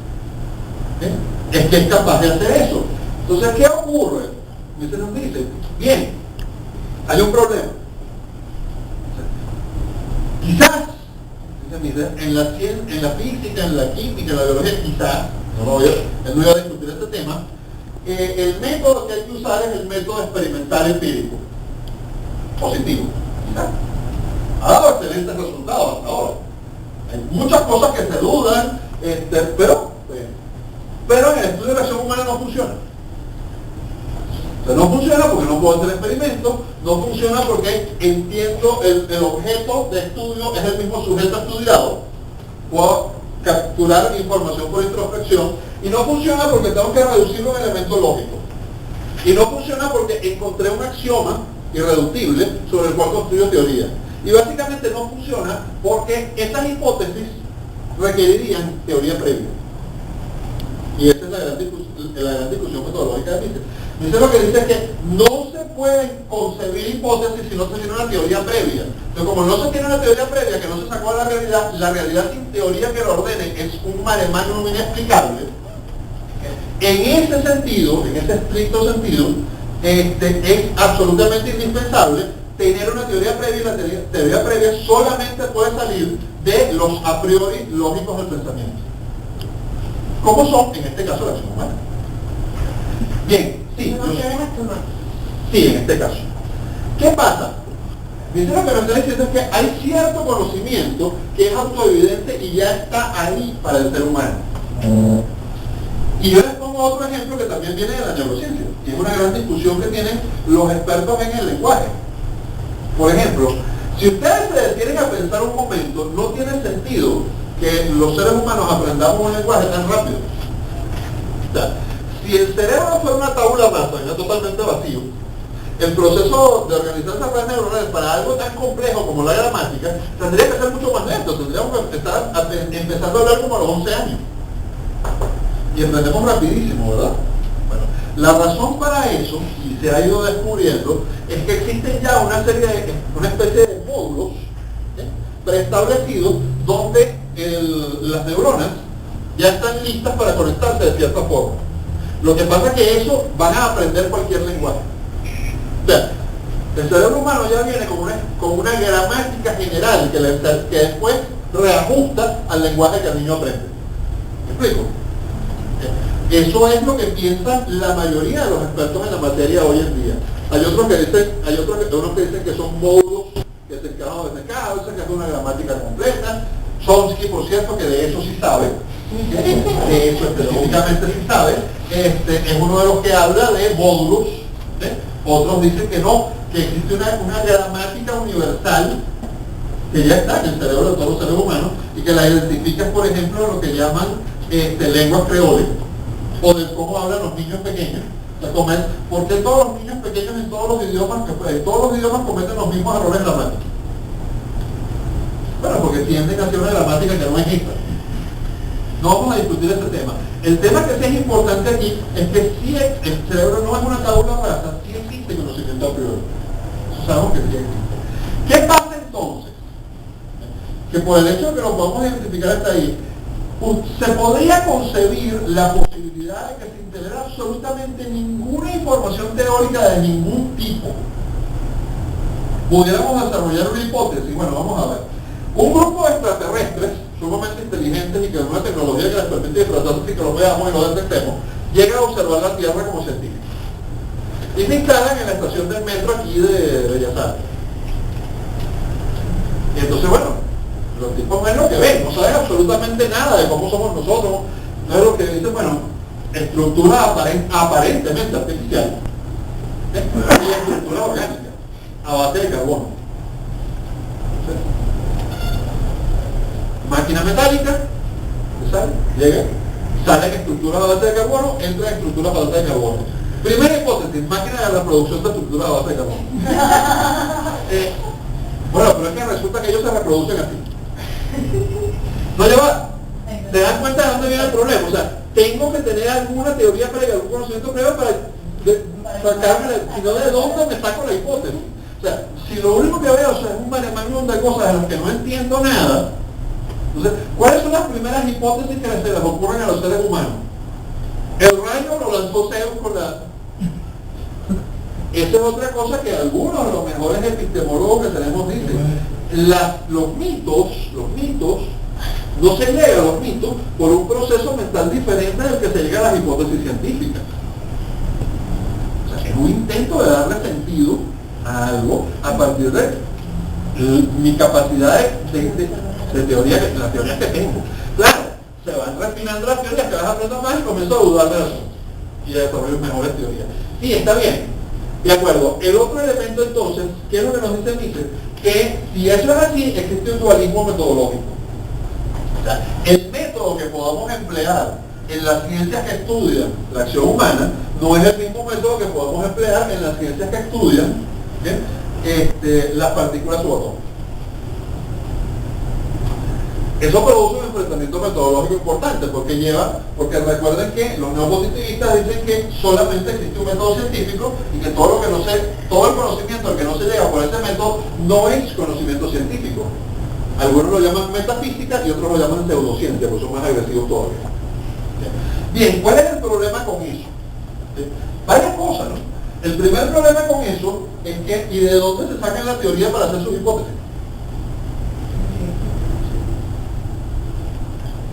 es que es capaz de hacer eso. Entonces, ¿qué ocurre? Mises nos dice, bien, hay un problema. Quizás, en la física, en la química, en la biología, quizás, él no iba a discutir este tema, el método que hay que usar es el método experimental empírico, positivo. Quizás. Ha dado excelentes resultados hasta ahora. Hay muchas cosas que se dudan, pero en el estudio de la acción humana no funciona. O sea, no funciona porque no puedo hacer experimentos, no funciona porque entiendo el objeto de estudio es el mismo sujeto estudiado, puedo capturar información por introspección, y no funciona porque tengo que reducirlo a un elemento lógico. Y no funciona porque encontré un axioma irreductible sobre el cual construyo teoría. Y básicamente no funciona porque estas hipótesis requerirían teoría previa. Y esa es la gran discusión metodológica de Mises. Mises lo que dice es que no se pueden concebir hipótesis si no se tiene una teoría previa. Entonces, como no se tiene una teoría previa que no se sacó a la realidad sin teoría que lo ordene es un mare magnum inexplicable. En ese sentido, en ese estricto sentido, es absolutamente indispensable tener una teoría previa, y la teoría previa solamente puede salir de los a priori lógicos del pensamiento. ¿Cómo son, en este caso, la acción humana? Bien, sí, sí, en este caso. ¿Qué pasa? Dice lo que nos está diciendo es que hay cierto conocimiento que es autoevidente y ya está ahí para el ser humano. Y yo les pongo otro ejemplo que también viene de la neurociencia, y es una gran discusión que tienen los expertos en el lenguaje. Por ejemplo, si ustedes se detienen a pensar un momento, no tiene sentido que los seres humanos aprendamos un lenguaje tan rápido. O sea, si el cerebro fuera una tabula rasa, ya totalmente vacío, el proceso de organizar esas redes neuronales para algo tan complejo como la gramática tendría que ser mucho más lento. Tendríamos que empezando a hablar como a los 11 años. Y aprendemos rapidísimo, ¿verdad? Bueno, la razón para eso, y se ha ido descubriendo, es que existen ya una especie de módulos preestablecidos donde las neuronas ya están listas para conectarse de cierta forma. Lo que pasa es que eso van a aprender cualquier lenguaje. O sea, el cerebro humano ya viene con una gramática general que después reajusta al lenguaje que el niño aprende. ¿Me explico? Eso es lo que piensan la mayoría de los expertos en la materia hoy en día. Hay otros que dicen que son módulos que se encajan desde acá, otros que es una gramática completa. Chomsky, por cierto, que de eso sí sabe, de eso específicamente sí sabe, es uno de los que habla de módulos. Otros dicen que no, que existe una gramática universal que ya está en el cerebro de todos los seres humanos y que la identifica, por ejemplo, en lo que llaman lenguas creoles, o de cómo hablan los niños pequeños. O sea, porque todos los niños pequeños en todos los idiomas cometen los mismos errores gramáticos. Bueno, porque tienden a hacer una gramática que no es esta. No vamos a discutir este tema. El tema que sí es importante aquí es que si el cerebro no es una tabula rasa, sí existe conocimiento a priori. Eso sabemos que sí existe. ¿Qué pasa entonces? Que por el hecho de que lo podamos identificar hasta ahí, se podría concebir la posibilidad de que sin tener absolutamente ninguna información teórica de ningún tipo pudiéramos desarrollar una hipótesis. Bueno, vamos a ver. Un grupo de extraterrestres sumamente inteligentes y que con una tecnología que les permite disfrazarse sin que lo veamos y lo detectemos, llega a observar la Tierra como científicos. Y se instalan en la estación del metro aquí de Bellas Artes. Y entonces, bueno, los tipos ven lo que ven, no saben absolutamente nada de cómo somos nosotros. No es lo que dicen, bueno, estructura aparentemente artificial y estructura orgánica a base de carbono. Máquina metálica, llega, sale en estructura a base de carbono, entra en estructura a base de carbono. Primera hipótesis, máquina de reproducción de estructura a base de carbono. Bueno, pero es que resulta que ellos se reproducen así. ¿No lleva? ¿Se dan cuenta de dónde viene el problema? O sea, tengo que tener alguna teoría previa, algún conocimiento previo para sacarme, sino de dónde me saco la hipótesis. O sea, si lo único que veo es un mare magnum de cosas de las que no entiendo nada, entonces, ¿cuáles son las primeras hipótesis que se les ocurren a los seres humanos? El rayo lo lanzó Zeus con la... Esa es otra cosa que algunos de los mejores epistemólogos que tenemos dicen. Los mitos, no se llega a los mitos por un proceso mental diferente del que se llega a las hipótesis científicas. O sea, es un intento de darle sentido a algo a partir de mi capacidad de teoría, las teorías que tengo. Claro, se van refinando las teorías, que vas aprendiendo más y comienzo a dudar de eso y a desarrollar mejores teorías. Sí, está bien, de acuerdo. El otro elemento entonces, ¿qué es lo que nos dice Mises? Que si eso es así, existe un dualismo metodológico. O sea, el método que podamos emplear en las ciencias que estudian la acción humana no es el mismo método que podamos emplear en las ciencias que estudian las partículas subatómicas. Eso produce un enfrentamiento metodológico importante, porque recuerden que los neopositivistas dicen que solamente existe un método científico y que todo el conocimiento al que no se llega por ese método no es conocimiento científico. Algunos lo llaman metafísica y otros lo llaman pseudociencia, porque son más agresivos todavía. Bien, ¿cuál es el problema con eso? Varias cosas, ¿no? El primer problema con eso es que, ¿y de dónde se sacan la teoría para hacer sus hipótesis?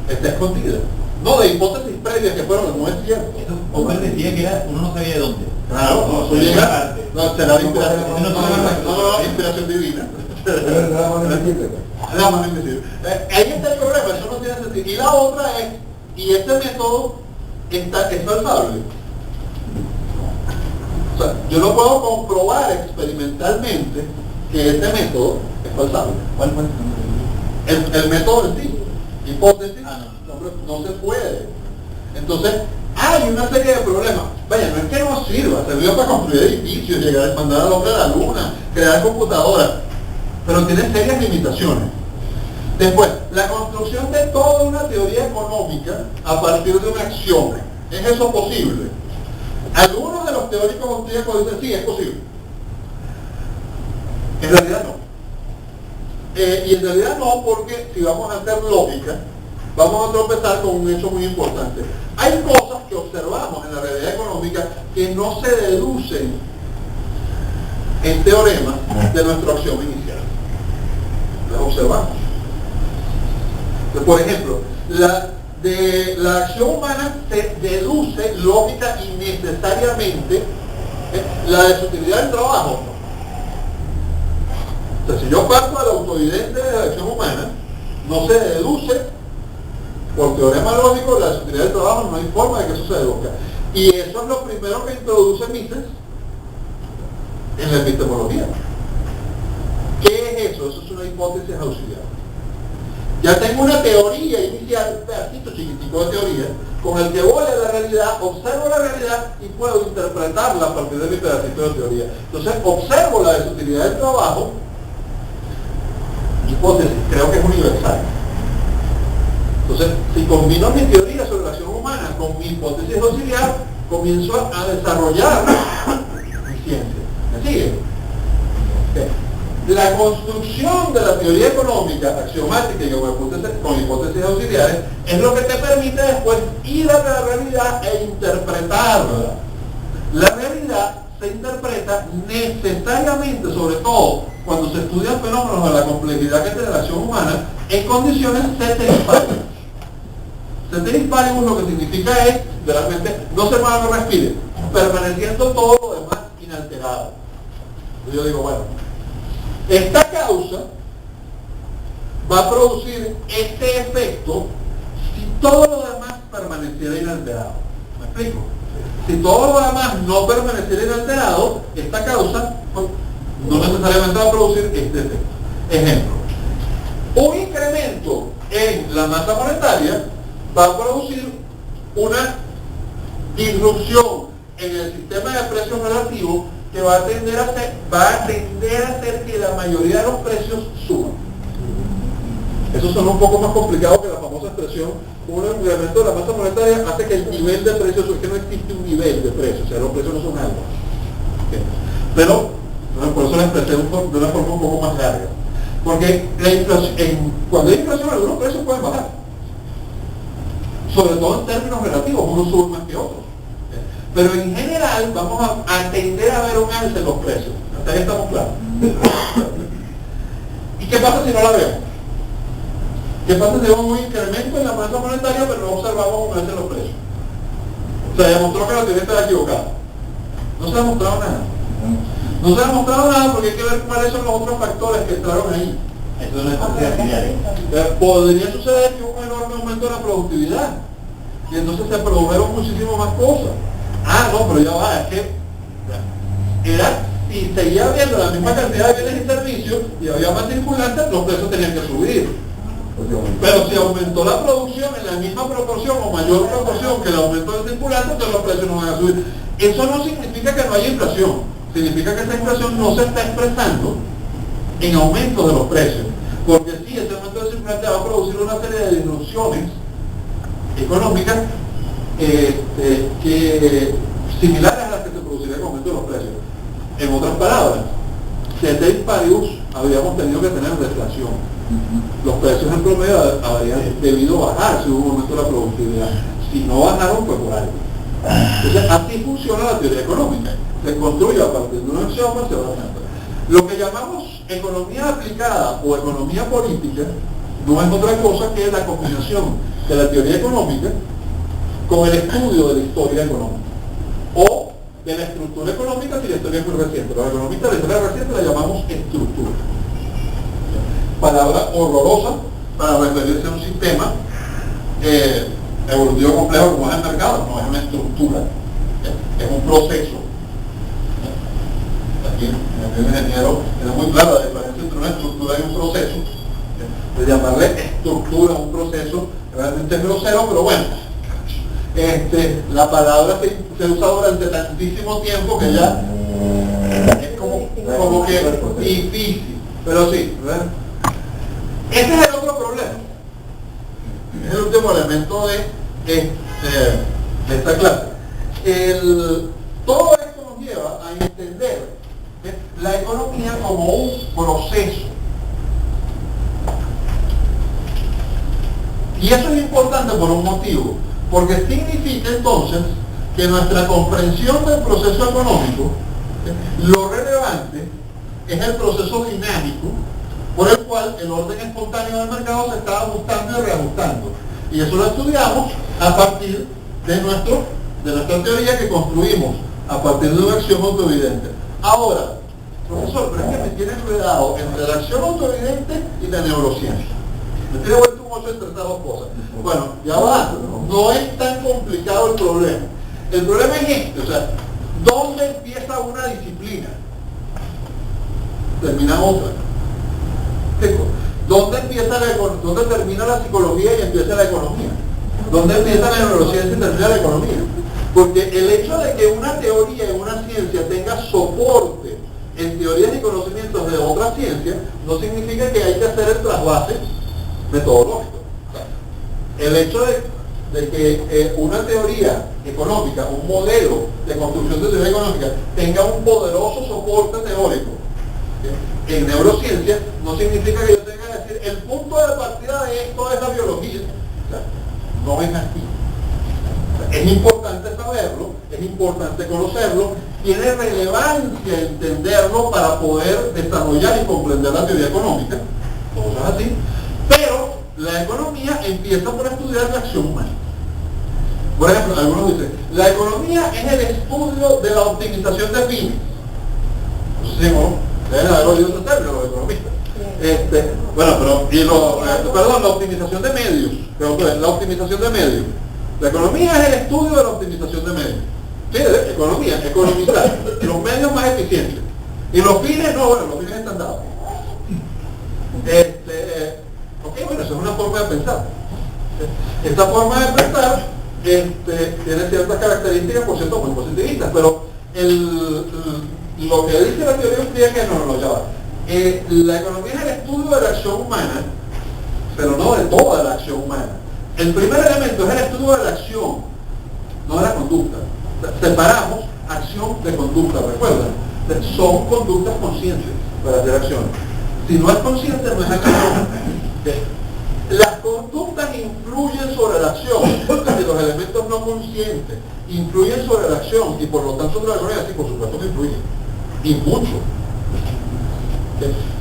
Está escondida. No, de hipótesis previas que fueron, no es cierto. Popper decía que uno no sabía de dónde. Claro, no, eso llega, no, será de inspiración, inspiración divina. La mano invisible. Ahí está el problema, eso no tiene sentido. Y la otra es, ¿y este método es falsable? O sea, yo no puedo comprobar experimentalmente que este método es falsable. ¿Cuál fue? El método en sí, hipótesis, no se puede. Entonces, hay una serie de problemas. Vaya, no es que no sirva, sirvió para construir edificios, llegar, mandar al hombre a la luna, crear computadoras, pero tiene serias limitaciones. Después, la construcción de toda una teoría económica a partir de un axioma. ¿Es eso posible? Algunos de los teóricos austríacos dicen sí, es posible. En realidad no. Y en realidad no, porque si vamos a hacer lógica, vamos a tropezar con un hecho muy importante. Hay cosas que observamos en la realidad económica que no se deducen en teoremas de nuestro axioma inicial. Las observamos. Por ejemplo, de la acción humana se deduce lógica y necesariamente la desutilidad del trabajo. O sea, si yo parto de la autoevidencia de la acción humana, no se deduce por teorema lógico la desutilidad del trabajo, no hay forma de que eso se deduzca. Y eso es lo primero que introduce Mises en la epistemología. ¿Qué es eso? Eso es una hipótesis auxiliar. Ya tengo una teoría inicial, un pedacito chiquitico de teoría, con el que voy a la realidad, observo la realidad y puedo interpretarla a partir de mi pedacito de teoría. Entonces, observo la desutilidad del trabajo, hipótesis, creo que es universal. Entonces, si combino mi teoría sobre la acción humana con mi hipótesis auxiliar, comienzo a desarrollar mi ciencia. ¿Me sigue? Okay. La construcción de la teoría económica axiomática y con hipótesis auxiliares es lo que te permite después ir a la realidad e interpretarla. La realidad se interpreta necesariamente, sobre todo cuando se estudian fenómenos de la complejidad que tiene la acción humana, en condiciones ceteris paribus. Ceteris paribus lo que significa es, realmente, no se mueva, no respire, permaneciendo todo lo demás inalterado. Yo digo, bueno, esta causa va a producir este efecto si todo lo demás permaneciera inalterado. ¿Me explico? Si todo lo demás no permaneciera inalterado, esta causa no necesariamente va a producir este efecto. Ejemplo, un incremento en la masa monetaria va a producir una disrupción en el sistema de precios relativos que va a tender a hacer que la mayoría de los precios suban. Eso suena un poco más complicado que la famosa expresión, un incremento de la masa monetaria hace que el nivel de precios, es que no existe un nivel de precios, o sea, los precios no son algo. ¿Okay? Pero, por eso la expresé de una forma un poco más larga. Porque la inflación, cuando hay inflación, algunos precios pueden bajar. Sobre todo en términos relativos, unos suben más que otros. Pero en general vamos a tender a ver un alza en los precios. Hasta ahí estamos claros. ¿Y qué pasa si no la vemos? ¿Qué pasa si vemos un incremento en la masa monetaria pero no observamos un alza en los precios? Se demostró que la teoría estaba equivocada. No se ha demostrado nada. No se ha demostrado nada porque hay que ver cuáles son los otros factores que entraron ahí. Eso no es posible. Podría suceder que hubo un enorme aumento de la productividad y entonces se produjeron muchísimo más cosas. Ah, no, pero ya va, es que si seguía habiendo la misma cantidad de bienes y servicios y había más circulantes, los precios tenían que subir. Pero si aumentó la producción en la misma proporción o mayor proporción que el aumento del circulante, entonces los precios no van a subir. Eso no significa que no haya inflación, significa que esa inflación no se está expresando en aumento de los precios. Porque sí, ese aumento de circulante va a producir una serie de disrupciones económicas similares a las que se produciría con el aumento de los precios. En otras palabras, ceteris paribus habíamos tenido que tener deflación. Los precios en promedio habrían debido bajar si hubo un aumento de la productividad. Si no bajaron, pues por algo. Entonces, así funciona la teoría económica. Se construye a partir de una axioma, se va bajando. Lo que llamamos economía aplicada o economía política no es otra cosa que la combinación de la teoría económica con el estudio de la historia económica o de la estructura económica si la historia es muy reciente. Los economistas de la historia reciente la llamamos estructura. Palabra horrorosa para referirse a un sistema evolutivo complejo como es el mercado. No es una estructura, es un proceso. Aquí el ingeniero es muy clara la diferencia entre una estructura y un proceso. De llamarle estructura a un proceso realmente es grosero, pero bueno, la palabra se usa durante tantísimo tiempo que ya es como que difícil, pero sí, ¿verdad? Ese es el otro problema. Es el último elemento de esta clase. Todo esto nos lleva a entender la economía como un proceso. Y eso es importante por un motivo, porque significa entonces que nuestra comprensión del proceso económico, lo relevante es el proceso dinámico por el cual el orden espontáneo del mercado se está ajustando y reajustando. Y eso lo estudiamos a partir de nuestra teoría que construimos a partir de una acción autoevidente. Ahora, profesor, pero es que me tiene enredado entre la acción autoevidente y la neurociencia. Me tiene vuelto un ocho entre estas dos cosas. Bueno, ya va, no es tan complicado el problema. El problema es este, o sea, ¿dónde empieza una disciplina? Termina otra. ¿Dónde termina la psicología y empieza la economía? ¿Dónde empieza la neurociencia y termina la economía? Porque el hecho de que una teoría en una ciencia tenga soporte en teorías y conocimientos de otra ciencia, no significa que hay que hacer el trasvase metodológico. El hecho de que una teoría económica, un modelo de construcción de teoría económica tenga un poderoso soporte teórico en neurociencia, no significa que yo tenga que decir el punto de partida de esto es la biología. No es así. Es importante saberlo, es importante conocerlo, tiene relevancia entenderlo para poder desarrollar y comprender la teoría económica, cosas así, pero la economía empieza por estudiar la acción humana. Por ejemplo, algunos dicen, la economía es el estudio de la optimización de fines. Sí, ¿no? Deben haber oído ese término los economistas. La optimización de medios. La optimización de medios. La economía es el estudio de la optimización de medios. Sí, economía, economizar los medios más eficientes. Y los fines, no, bueno, los fines están dados. Bueno, eso es una forma de pensar. Esta forma de pensar tiene ciertas características, por cierto, muy positivistas, pero lo que dice la teoría austríaca no lo lleva. La economía es el estudio de la acción humana, pero no de toda la acción humana. El primer elemento es el estudio de la acción, no de la conducta. Separamos acción de conducta, ¿recuerdan? Son conductas conscientes para hacer acciones. Si no es consciente, no es acción. Las conductas influyen sobre la acción, es decir, los elementos no conscientes influyen sobre la acción y por lo tanto sobre la economía, sí, por supuesto que influyen, y mucho.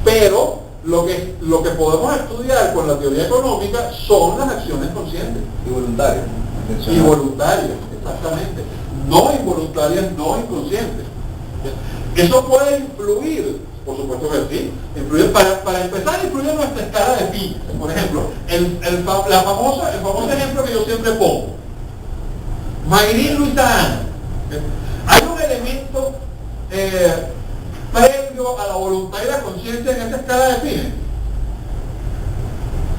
Pero lo que podemos estudiar con la teoría económica son las acciones conscientes. Y voluntarias. Y voluntarias, exactamente. No involuntarias, no inconscientes. Eso puede influir, por supuesto que sí. Para empezar, influye en nuestra escala de fines. Por ejemplo, el famoso ejemplo que yo siempre pongo. Mayrín Luisa Ana. Hay un elemento previo a la voluntad y la conciencia en esta escala de fines.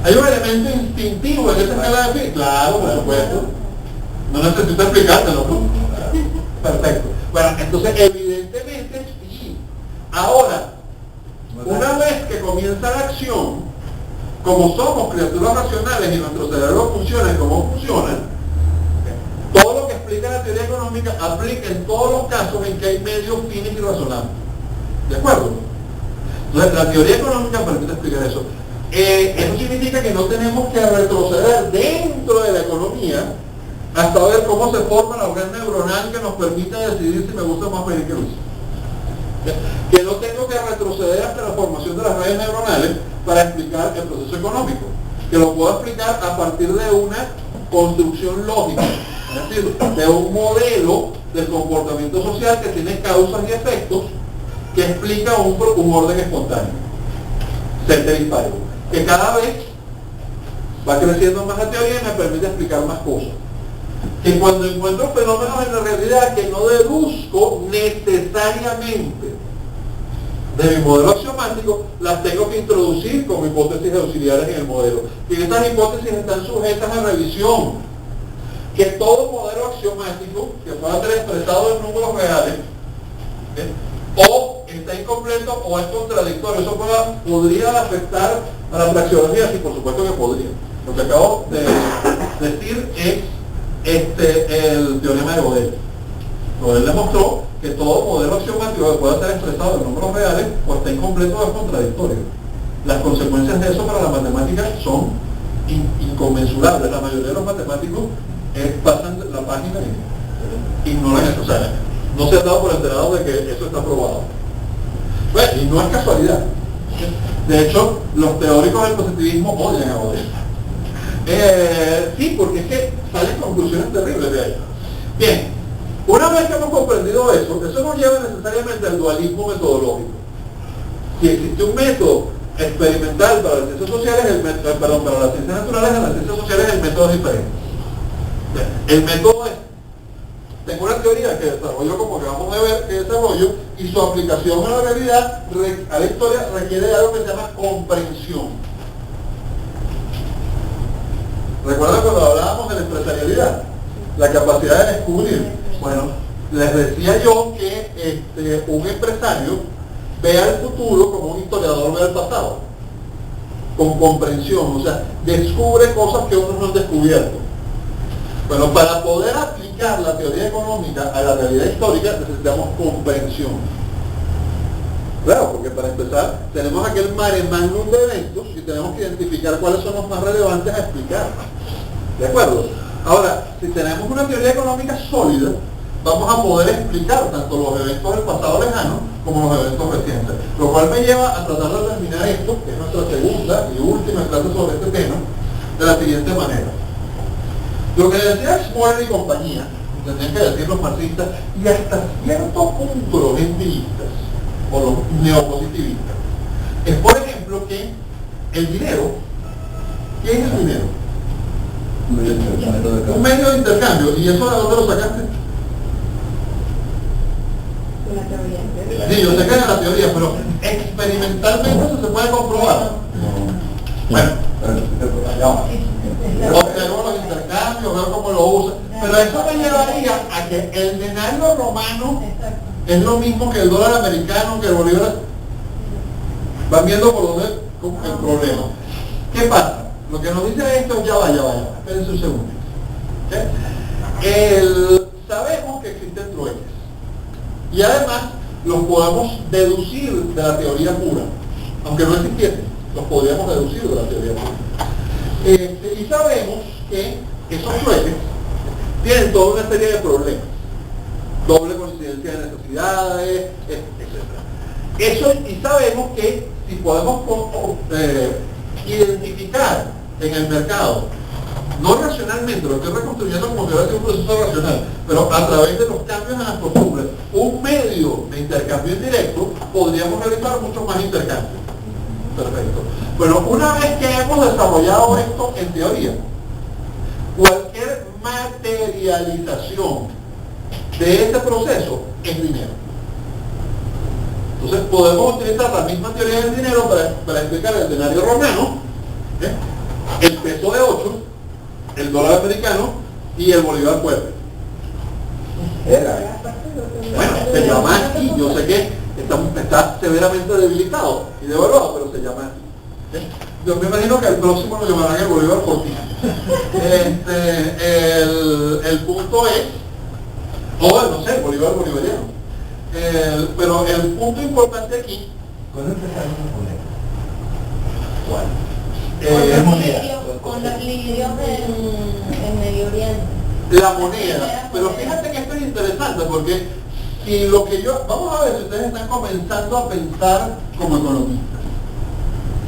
Hay un elemento instintivo en esta escala de fines. Claro, por supuesto. No necesito explicártelo, ¿no? Perfecto. Bueno, entonces evidentemente sí. Ahora, una vez que comienza la acción, como somos criaturas racionales y nuestro cerebro funciona como funciona, todo lo que explica la teoría económica aplica en todos los casos en que hay medios finos y razonables. ¿De acuerdo? Entonces, la teoría económica permite explicar eso. Eso significa que no tenemos que retroceder dentro de la economía hasta ver cómo se forma la red neuronal que nos permite decidir si me gusta más pedir que Luis. Que no tengo que retroceder hasta la formación de las redes neuronales para explicar el proceso económico. Que lo puedo explicar a partir de una construcción lógica, es decir, de un modelo del comportamiento social que tiene causas y efectos que explica un orden espontáneo, center paribus, que cada vez va creciendo más la teoría y me permite explicar más cosas. Que cuando encuentro fenómenos en la realidad que no deduzco necesariamente de mi modelo axiomático, las tengo que introducir como hipótesis auxiliares en el modelo. Y estas hipótesis están sujetas a revisión. Que todo modelo axiomático que pueda ser expresado en números reales, o está incompleto o es contradictorio, eso podría afectar a la praxeología, sí, por supuesto que podría. Lo que acabo de decir es el teorema de Gödel. Gödel demostró que todo modelo axiomático que pueda ser expresado en números reales o está incompleto o es contradictorio. Las consecuencias de eso para la matemática son inconmensurables. La mayoría de los matemáticos pasan la página y ignoran eso. O sea, no se han dado por enterados de que eso está probado. Bueno, y no es casualidad. De hecho, los teóricos del positivismo odian a Gödel. Sí, porque es que salen conclusiones terribles de ahí. Bien, una vez que hemos comprendido eso nos lleva necesariamente al dualismo metodológico. Si existe un método experimental para las ciencias sociales, para las ciencias naturales, en las ciencias sociales el método es diferente. El método es, tengo una teoría que desarrollo como que vamos a ver que desarrollo, y su aplicación a la realidad, a la historia, requiere de algo que se llama comprensión. ¿Recuerdan cuando hablábamos de la empresarialidad? La capacidad de descubrir. Bueno, les decía yo que un empresario ve al futuro como un historiador ve al pasado, con comprensión, o sea, descubre cosas que otros no han descubierto. Bueno, para poder aplicar la teoría económica a la realidad histórica necesitamos comprensión. Claro, porque para empezar tenemos aquel mare magnum de eventos y tenemos que identificar cuáles son los más relevantes a explicar. ¿De acuerdo? Ahora, si tenemos una teoría económica sólida, vamos a poder explicar tanto los eventos del pasado lejano como los eventos recientes. Lo cual me lleva a tratar de terminar esto, que es nuestra segunda y última clase sobre este tema, de la siguiente manera. Lo que decía Schmoller y compañía, tendrían que decir los marxistas, y hasta cierto punto los empiristas, o los neopositivistas, es por ejemplo que el dinero, ¿qué es el dinero? Un medio de intercambio. ¿Y eso de dónde lo sacaste? Una teoría. Sí, yo sé que es la teoría, pero experimentalmente eso se puede comprobar. Bueno, observo los intercambios, veo cómo lo usan, pero eso me llevaría a que el denario romano es lo mismo que el dólar americano, que el bolívar. Van viendo por dónde el problema. ¿Qué pasa? Lo que nos dice esto, ya va, espérense un segundo. Sabemos que existen trueques y además los podemos deducir de la teoría pura, aunque no existiesen, los podríamos deducir de la teoría pura. Y sabemos que esos trueques tienen toda una serie de problemas, doble coincidencia de necesidades, etc. Eso, y sabemos que si podemos identificar en el mercado, no racionalmente, lo estoy reconstruyendo como que va a ser un proceso racional, pero a través de los cambios en las costumbres, un medio de intercambio indirecto, podríamos realizar muchos más intercambios. Perfecto. Bueno, una vez que hemos desarrollado esto en teoría, cualquier materialización de ese proceso es dinero. Entonces podemos utilizar la misma teoría del dinero para explicar el denario romano, el peso de 8, el dólar americano y el bolívar fuerte. Bueno, se llama así, yo sé que está severamente debilitado y devaluado, pero se llama así. Yo me imagino que el próximo lo llamarán el Bolívar Cortina. El punto es, o no sé, Bolívar bolivariano. Pero el punto importante aquí, ¿Cuándo empezaron a poner? ¿Cuál? Con los lirios en Medio Oriente. la moneda. Pero fíjate que esto es interesante porque si lo que vamos a ver si ustedes están comenzando a pensar como economistas.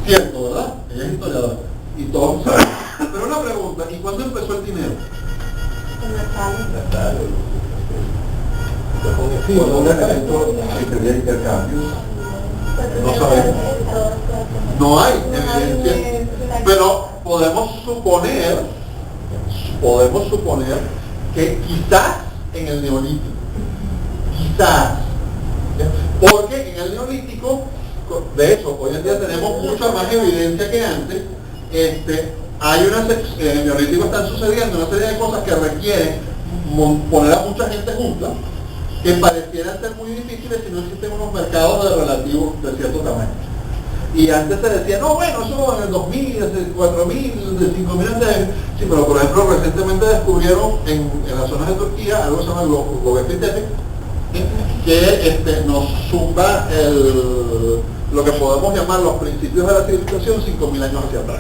Cierto, ¿verdad? Ella es historiadora. Y todos saben. Pero una pregunta, ¿y cuándo empezó el dinero? Cuando un elemento que tenía intercambios, No sabemos. No hay evidencia. Pero podemos suponer que quizás en el neolítico. Quizás. Porque en el neolítico, de hecho, hoy en día tenemos mucha más evidencia que antes. En el neolítico están sucediendo una serie de cosas que requieren poner a mucha gente junta, que parecieran ser muy difíciles si no existen unos mercados de relativos de cierto tamaño. Y antes se decía, no, bueno, eso en el 2000, hace 4000, de 5000 antes. Sí, pero por ejemplo, recientemente descubrieron en las zonas de Turquía algo que se llama Göbekli Tepe, que nos zumba lo que podemos llamar los principios de la civilización 5000 años hacia atrás.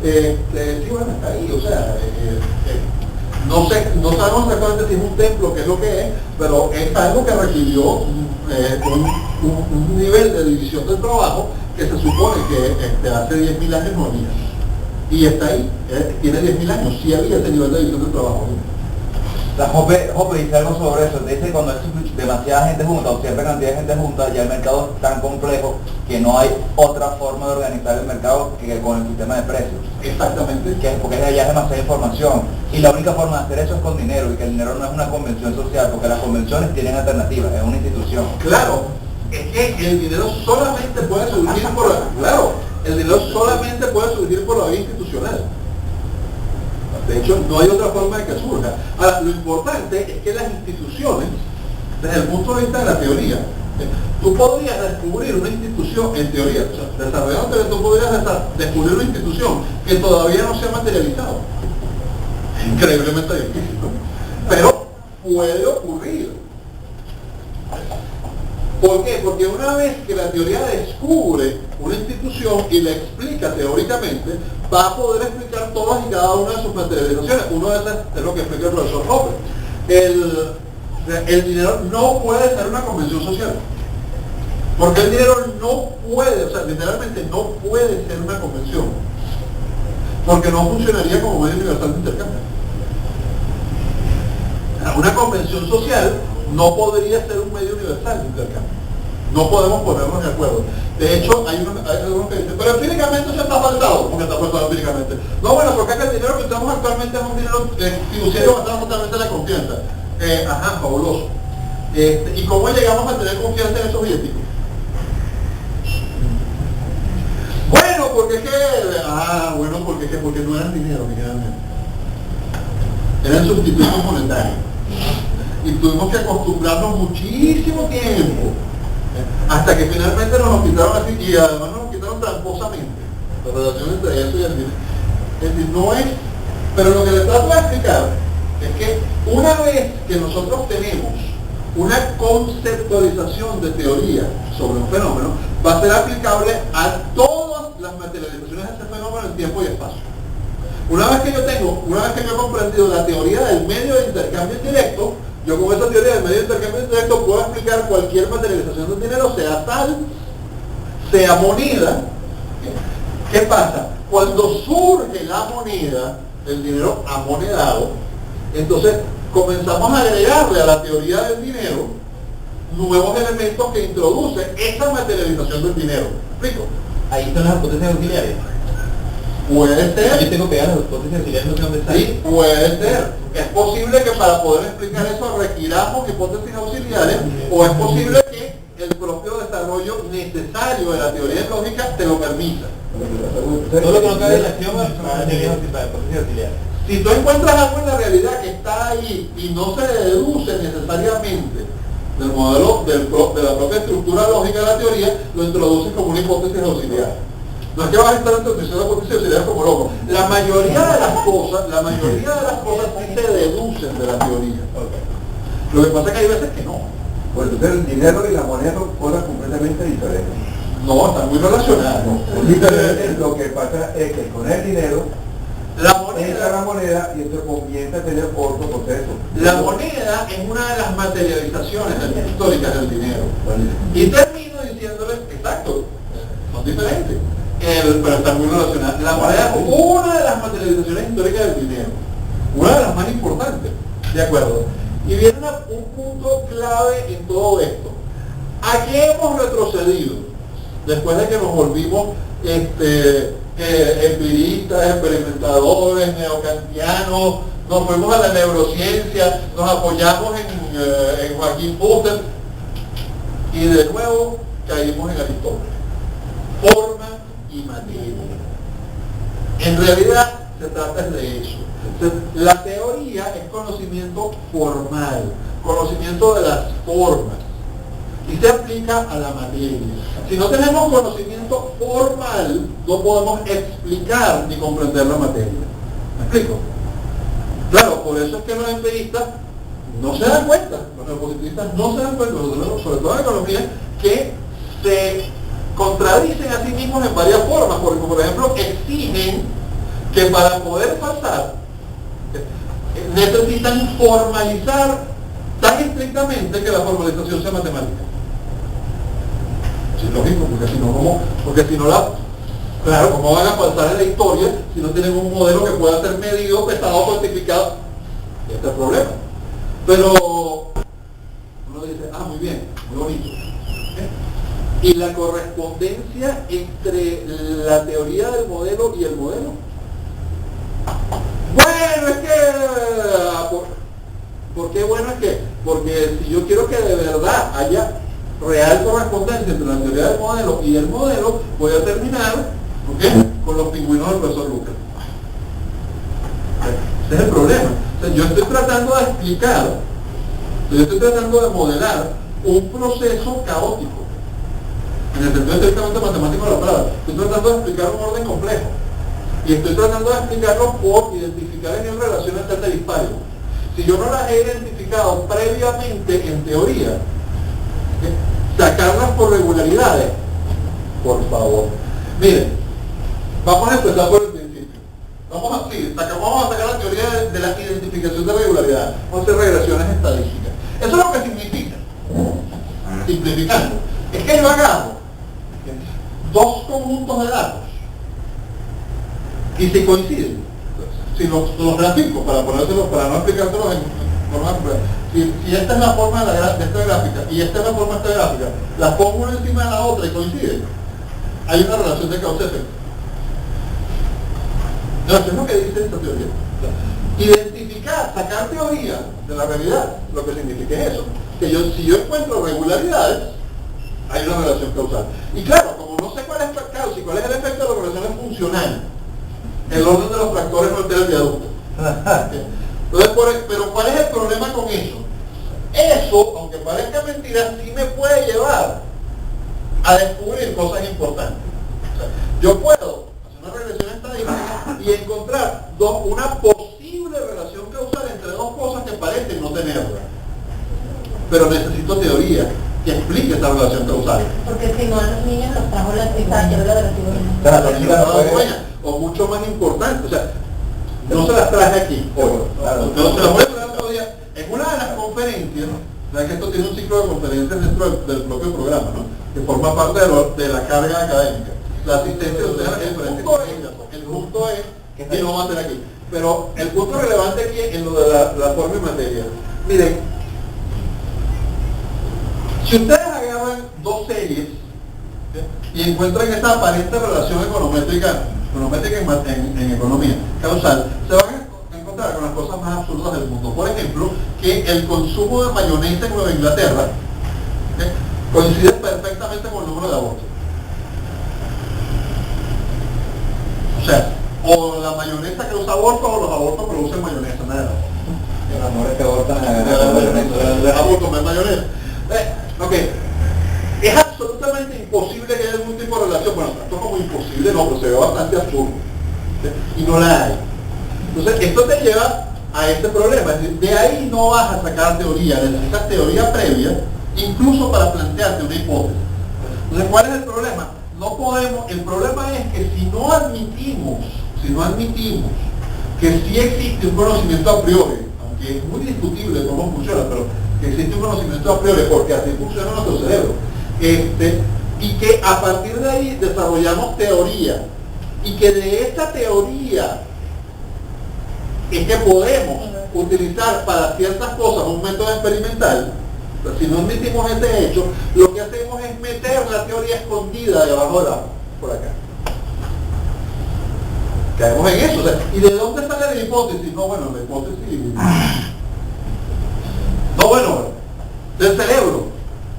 Sí, bueno, está ahí, o sea, no sabemos exactamente si es un templo, qué es lo que es, pero es algo que requirió un nivel de división del trabajo que se supone que hace 10.000 años no había. Y está ahí, tiene 10.000 años, sí había ese nivel de división del trabajo. Jope dice algo sobre eso, dice que cuando hay demasiada gente junta o cierta cantidad de gente junta, ya el mercado es tan complejo que no hay otra forma de organizar el mercado que con el sistema de precios. Exactamente. Porque ya es demasiada información y la única forma de hacer eso es con dinero, y que el dinero no es una convención social, porque las convenciones tienen alternativas, es una institución. Claro, es que el dinero solamente puede surgir por la vía institucional. De hecho, no hay otra forma de que surja. Ahora, lo importante es que las instituciones, desde el punto de vista de la teoría, tú podrías descubrir una institución, en teoría, o sea, desarrollando teoría, tú podrías descubrir una institución que todavía no se ha materializado. Increíblemente difícil, ¿no? Pero puede ocurrir. ¿Por qué? Porque una vez que la teoría descubre una institución y la explica teóricamente, va a poder explicar todas y cada una de sus materializaciones. Uno de esos es lo que explica el profesor Hoppe. El dinero no puede ser una convención social. Porque el dinero no puede, o sea, literalmente no puede ser una convención. Porque no funcionaría como medio universal de intercambio. Una convención social no podría ser un medio universal de intercambio. No podemos ponernos de acuerdo. De hecho, hay algunos que dicen, pero empíricamente eso está faltado. ¿Cómo está faltado empíricamente? No, bueno, porque es que el dinero que usamos actualmente es un dinero fiduciario basado totalmente en la confianza. Fabuloso. ¿Y cómo llegamos a tener confianza en esos billetes? Bueno, porque es que... porque no eran dinero, generalmente. Eran sustitutos monetarios. Y tuvimos que acostumbrarnos muchísimo tiempo hasta que finalmente nos quitaron así, y además nos quitaron tramposamente la relación entre eso y el dinero. Es decir, no es, pero lo que les trato de explicar es que una vez que nosotros tenemos una conceptualización de teoría sobre un fenómeno, va a ser aplicable a todas las materializaciones de ese fenómeno en tiempo y espacio. Una vez que yo he comprendido la teoría del medio de intercambio indirecto, yo con esa teoría del medio de intercambio indirecto puedo explicar cualquier materialización del dinero, sea tal, sea moneda. ¿Qué pasa? Cuando surge la moneda, el dinero amonedado, entonces comenzamos a agregarle a la teoría del dinero nuevos elementos que introducen esa materialización del dinero. ¿Me explico? Ahí están las hipótesis auxiliares. Puede ser. Yo tengo pegadas las hipótesis auxiliares, no sé dónde están. Sí, puede ser. Es posible que para poder explicar eso requiramos hipótesis auxiliares, o es posible que el propio desarrollo necesario de la teoría lógica te lo permita. Todo lo que no cabe en la acción para hipótesis auxiliares. Si tú encuentras algo en la realidad que está ahí y no se deduce necesariamente del modelo de la propia estructura lógica de la teoría, lo introduces como una hipótesis auxiliar. No es que vas a estar introduciendo la hipótesis auxiliar como loco. La mayoría de las cosas sí se deducen de la teoría. Lo que pasa es que hay veces que no. Pues entonces el dinero y la moneda son cosas completamente diferentes. No, están muy relacionadas. Lo que pasa es que con el dinero entra la moneda y esto comienza a tener otro proceso. La moneda es una de las materializaciones históricas del dinero. Y termino diciéndoles, exacto, son diferentes, pero están muy relacionadas. La moneda es una de las materializaciones históricas del dinero, una de las más importantes, ¿de acuerdo? Y viene un punto clave en todo esto. ¿A qué hemos retrocedido? Después de que nos volvimos empiristas, experimentadores, neocantianos, nos fuimos a la neurociencia, nos apoyamos en Joaquín Fuster y de nuevo caímos en Aristóteles. Forma y materia. En realidad se trata de eso. La teoría es conocimiento formal, conocimiento de las formas, y se aplica a la materia. Si no tenemos conocimiento formal, no podemos explicar ni comprender la materia. ¿Me explico? Claro, por eso es que los empiristas no se dan cuenta, los neopositivistas no se dan cuenta, sobre todo en economía, que se contradicen a sí mismos en varias formas, porque por ejemplo exigen que para poder pasar necesitan formalizar tan estrictamente que la formalización sea matemática. Sí, lógico, porque si no claro, ¿cómo van a pasar en la historia si no tienen un modelo que pueda ser medido, pesado, cuantificado? Este es el problema. Pero uno dice, muy bien, muy bonito. ¿Y la correspondencia entre la teoría del modelo y el modelo? Bueno, es que... ¿Por qué bueno es que? Porque si yo quiero que de verdad haya real correspondencia entre la teoría del modelo y el modelo, voy a terminar con los pingüinos del profesor Lucas. Ese es el problema. O sea, yo estoy tratando de explicar, yo estoy tratando de modelar un proceso caótico, en el sentido estrictamente matemático de la palabra. Estoy tratando de explicar un orden complejo. Y estoy tratando de explicarlo por identificar en él relaciones entre dispares. Si yo no las he identificado previamente en teoría, sacarlas por regularidades, por favor. Miren, vamos a empezar por el principio. Vamos a sacar la teoría de la identificación de regularidades. Vamos a hacer regresiones estadísticas. Eso es lo que significa, simplificando, es que yo agarro dos conjuntos de datos y si coinciden, si los grafico, para no explicárselos en forma completa, si esta es la forma de esta gráfica y esta es la forma de esta gráfica, las pongo una encima de la otra y coinciden, hay una relación de causa-efecto. Eso es lo que dice esta teoría. Identificar, sacar teoría de la realidad, lo que significa es eso, que si yo encuentro regularidades, hay una relación causal. Y claro, como no sé cuál es la causa y cuál es el efecto de la relación es funcional, el orden de los factores no altera el viaducto. Entonces, pero ¿cuál es el problema con eso? Eso, aunque parezca mentira, sí me puede llevar a descubrir cosas importantes. O sea, yo puedo hacer una regresión estadística y encontrar una posible relación causal entre dos cosas que parecen no tenerla. Pero necesito teoría que explique esa relación causal. Porque si no a los niños los trajo la cigüeña. O mucho más importante, o sea, no se las traje aquí hoy, no se las voy a traer otro día. En una de las conferencias, ¿sabes que esto tiene un ciclo de conferencias dentro del propio programa, ¿no? Que forma parte de la carga académica. La asistencia de ustedes a las conferencias, el punto es, y no va a ser aquí, pero el punto relevante aquí en lo de la forma y materia. Miren, si ustedes agarran dos series y encuentran esta aparente relación econométrica en economía causal, se van a encontrar con las cosas más absurdas del mundo. Por ejemplo, que el consumo de mayonesa en Nueva Inglaterra coincide perfectamente con el número de abortos. O sea, o la mayonesa causa abortos o los abortos producen mayonesa, nada. Los amores que abortan a comer mayonesa. Ok. Es absolutamente imposible que haya algún tipo de relación. Bueno, esto como imposible no, pero se ve bastante absurdo. ¿Sí? Y no la hay. Entonces, esto te lleva a este problema. Es decir, de ahí no vas a sacar teoría, necesitas teoría previa, incluso para plantearte una hipótesis. Entonces, ¿cuál es el problema? No podemos, el problema es que si no admitimos que sí existe un conocimiento a priori, aunque es muy discutible cómo funciona, pero que existe un conocimiento a priori, porque así funciona nuestro cerebro, y que a partir de ahí desarrollamos teoría, y que de esa teoría es que podemos utilizar para ciertas cosas un método experimental. Pero si no admitimos ese hecho, lo que hacemos es meter la teoría escondida debajo de por acá. Caemos en eso. O sea, ¿y de dónde sale la hipótesis? No, bueno, la hipótesis... No, bueno, del cerebro.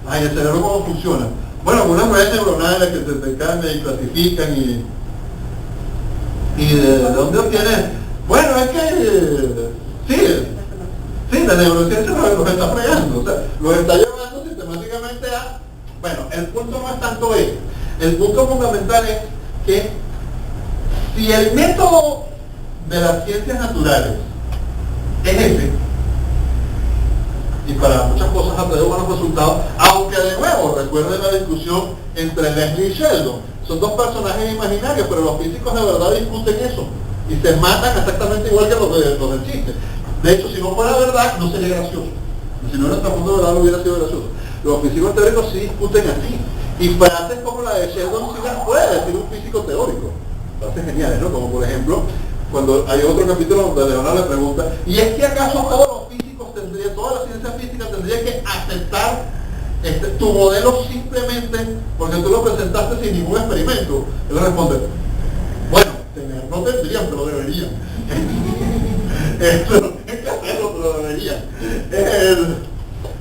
Ay, ¿el cerebro cómo funciona? Bueno, con unas redes neuronales que se intercambian y clasifican y de dónde obtienen. Bueno, es que sí, la neurociencia los está fregando, o sea, los está llevando sistemáticamente a... Bueno, el punto no es tanto eso. El punto fundamental es que si el método de las ciencias naturales es ese, y para muchas cosas ha traído buenos resultados, aunque de nuevo, recuerden la discusión entre Leslie y Sheldon, son dos personajes imaginarios, pero los físicos de verdad discuten eso, y se matan exactamente igual que los del chiste. De hecho, si no fuera verdad, no sería gracioso. Si no era trasfondo de verdad, no hubiera sido gracioso. Los físicos teóricos sí discuten así. Y frases como la de Sheldon sí las puede decir un físico teórico. Frases geniales, ¿no? Como por ejemplo, cuando hay otro capítulo donde Leonardo le pregunta, ¿y es que acaso todos los físicos tendrían, toda la ciencia física tendría que aceptar tu modelo simplemente porque tú lo presentaste sin ningún experimento? Él le responde, bueno, no tendrían, pero deberían. Esto, es que hacerlo, pero deberían.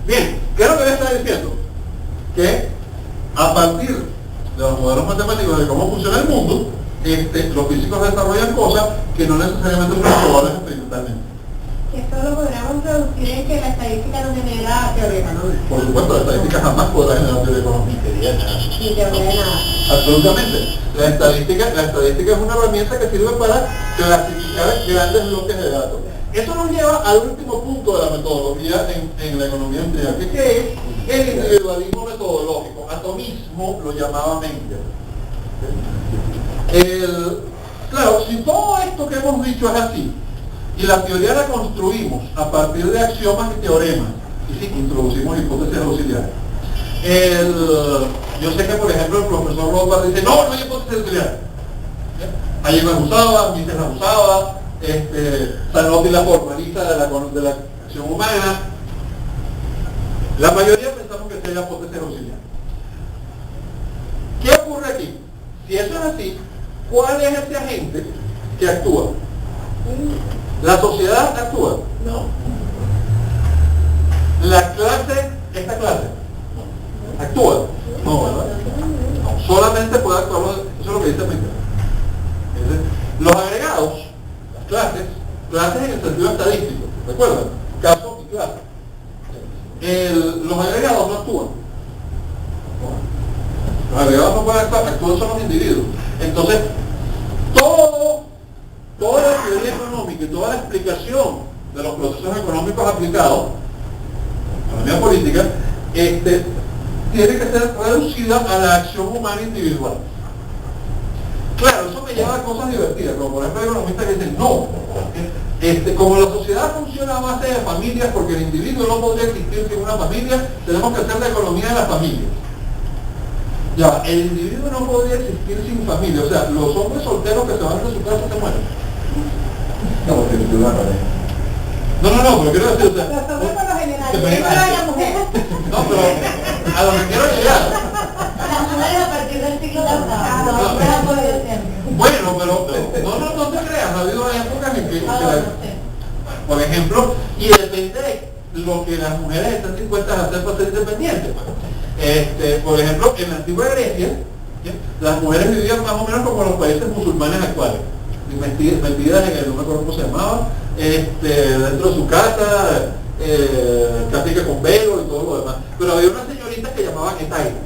Bien, ¿qué es lo que le está diciendo? Que a partir de los modelos matemáticos de cómo funciona el mundo, los físicos desarrollan cosas que no necesariamente son probables experimentalmente. Esto lo podríamos traducir en que la estadística no genera teoría económica. Por supuesto, la estadística jamás podrá generar teoría económica. Ni teoría de nada. Absolutamente. La estadística es una herramienta que sirve para clasificar grandes bloques de datos. Eso nos lleva al último punto de la metodología en la economía industrial, que es el individualismo metodológico. Atomismo lo llamaba Menger. Claro, si todo esto que hemos dicho es así, y la teoría la construimos a partir de axiomas y teoremas, y sí, introducimos hipótesis auxiliares. Yo sé que, por ejemplo, el profesor Rothbard dice, no hay hipótesis auxiliares. Ayer la usaba, Mises la usaba, Zanotti la formaliza de la acción humana. La mayoría pensamos que sea hipótesis auxiliares. ¿Qué ocurre aquí? Si eso es así, ¿cuál es ese agente que actúa? ¿La sociedad actúa? No. ¿La clase, esta clase? ¿Actúa? No, ¿verdad? No, solamente puede actuar, eso es lo que dice Menger. Los agregados, las clases en el sentido estadístico, ¿recuerdan? Caso y clase. Los agregados no actúan. Los agregados no pueden actuar, actúan son los individuos. Entonces, toda la teoría económica y toda la explicación de los procesos económicos aplicados, economía política, tiene que ser reducida a la acción humana individual. Claro, eso me lleva a cosas divertidas, como por ejemplo hay economistas que dicen, no, como la sociedad funciona a base de familias, porque el individuo no podría existir sin una familia, tenemos que hacer la economía de las familias. Ya, el individuo no podría existir sin familia, o sea, los hombres solteros que se van de su casa se mueren. No, porque tú la pareja. No, pero quiero decir, o sea, Los hombres por lo general, que no la mujer. no, pero a lo que quiero llegar. Las mujeres a partir del siglo pasado, los hombres han podido siempre. Bueno, pero no te creas, ha habido épocas en que, por ejemplo, y depende de lo que las mujeres están dispuestas a hacer para ser independientes. Por ejemplo, en la antigua Grecia, ¿ya? Las mujeres vivían más o menos como los países musulmanes actuales, metidas en el, no me acuerdo cómo se llamaba, dentro de su casa, castica con velo y todo lo demás. Pero había una parquetailas.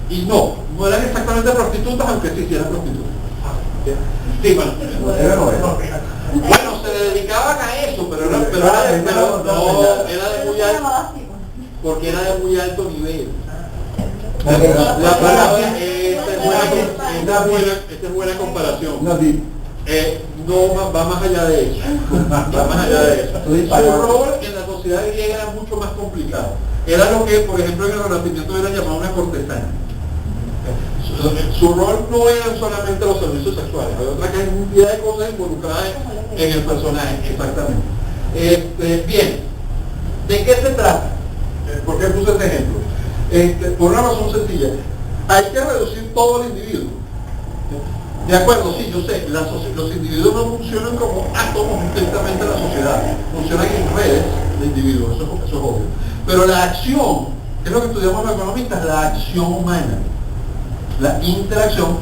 Y no eran exactamente prostitutas, aunque sí eran prostitutas. Sí, bueno. Bueno, se dedicaban a eso, pero no, era de muy alto, porque era de muy alto nivel. La palabra, esta es buena comparación. No va más allá de eso. Va más allá de eso. Su rol en la sociedad griega era mucho más complicado. Era lo que, por ejemplo, en el Renacimiento era llamado una cortesana. Su rol no eran solamente los servicios sexuales, hay otra cantidad de cosas involucradas en el personaje, exactamente. Bien, ¿de qué se trata? ¿Por qué puse este ejemplo? Por una razón sencilla, hay que reducir todo el individuo. De acuerdo, sí, yo sé, los individuos no funcionan como átomos estrictamente en la sociedad, funcionan en redes de individuos, eso es obvio. Pero la acción, que es lo que estudiamos los economistas, la acción humana. La interacción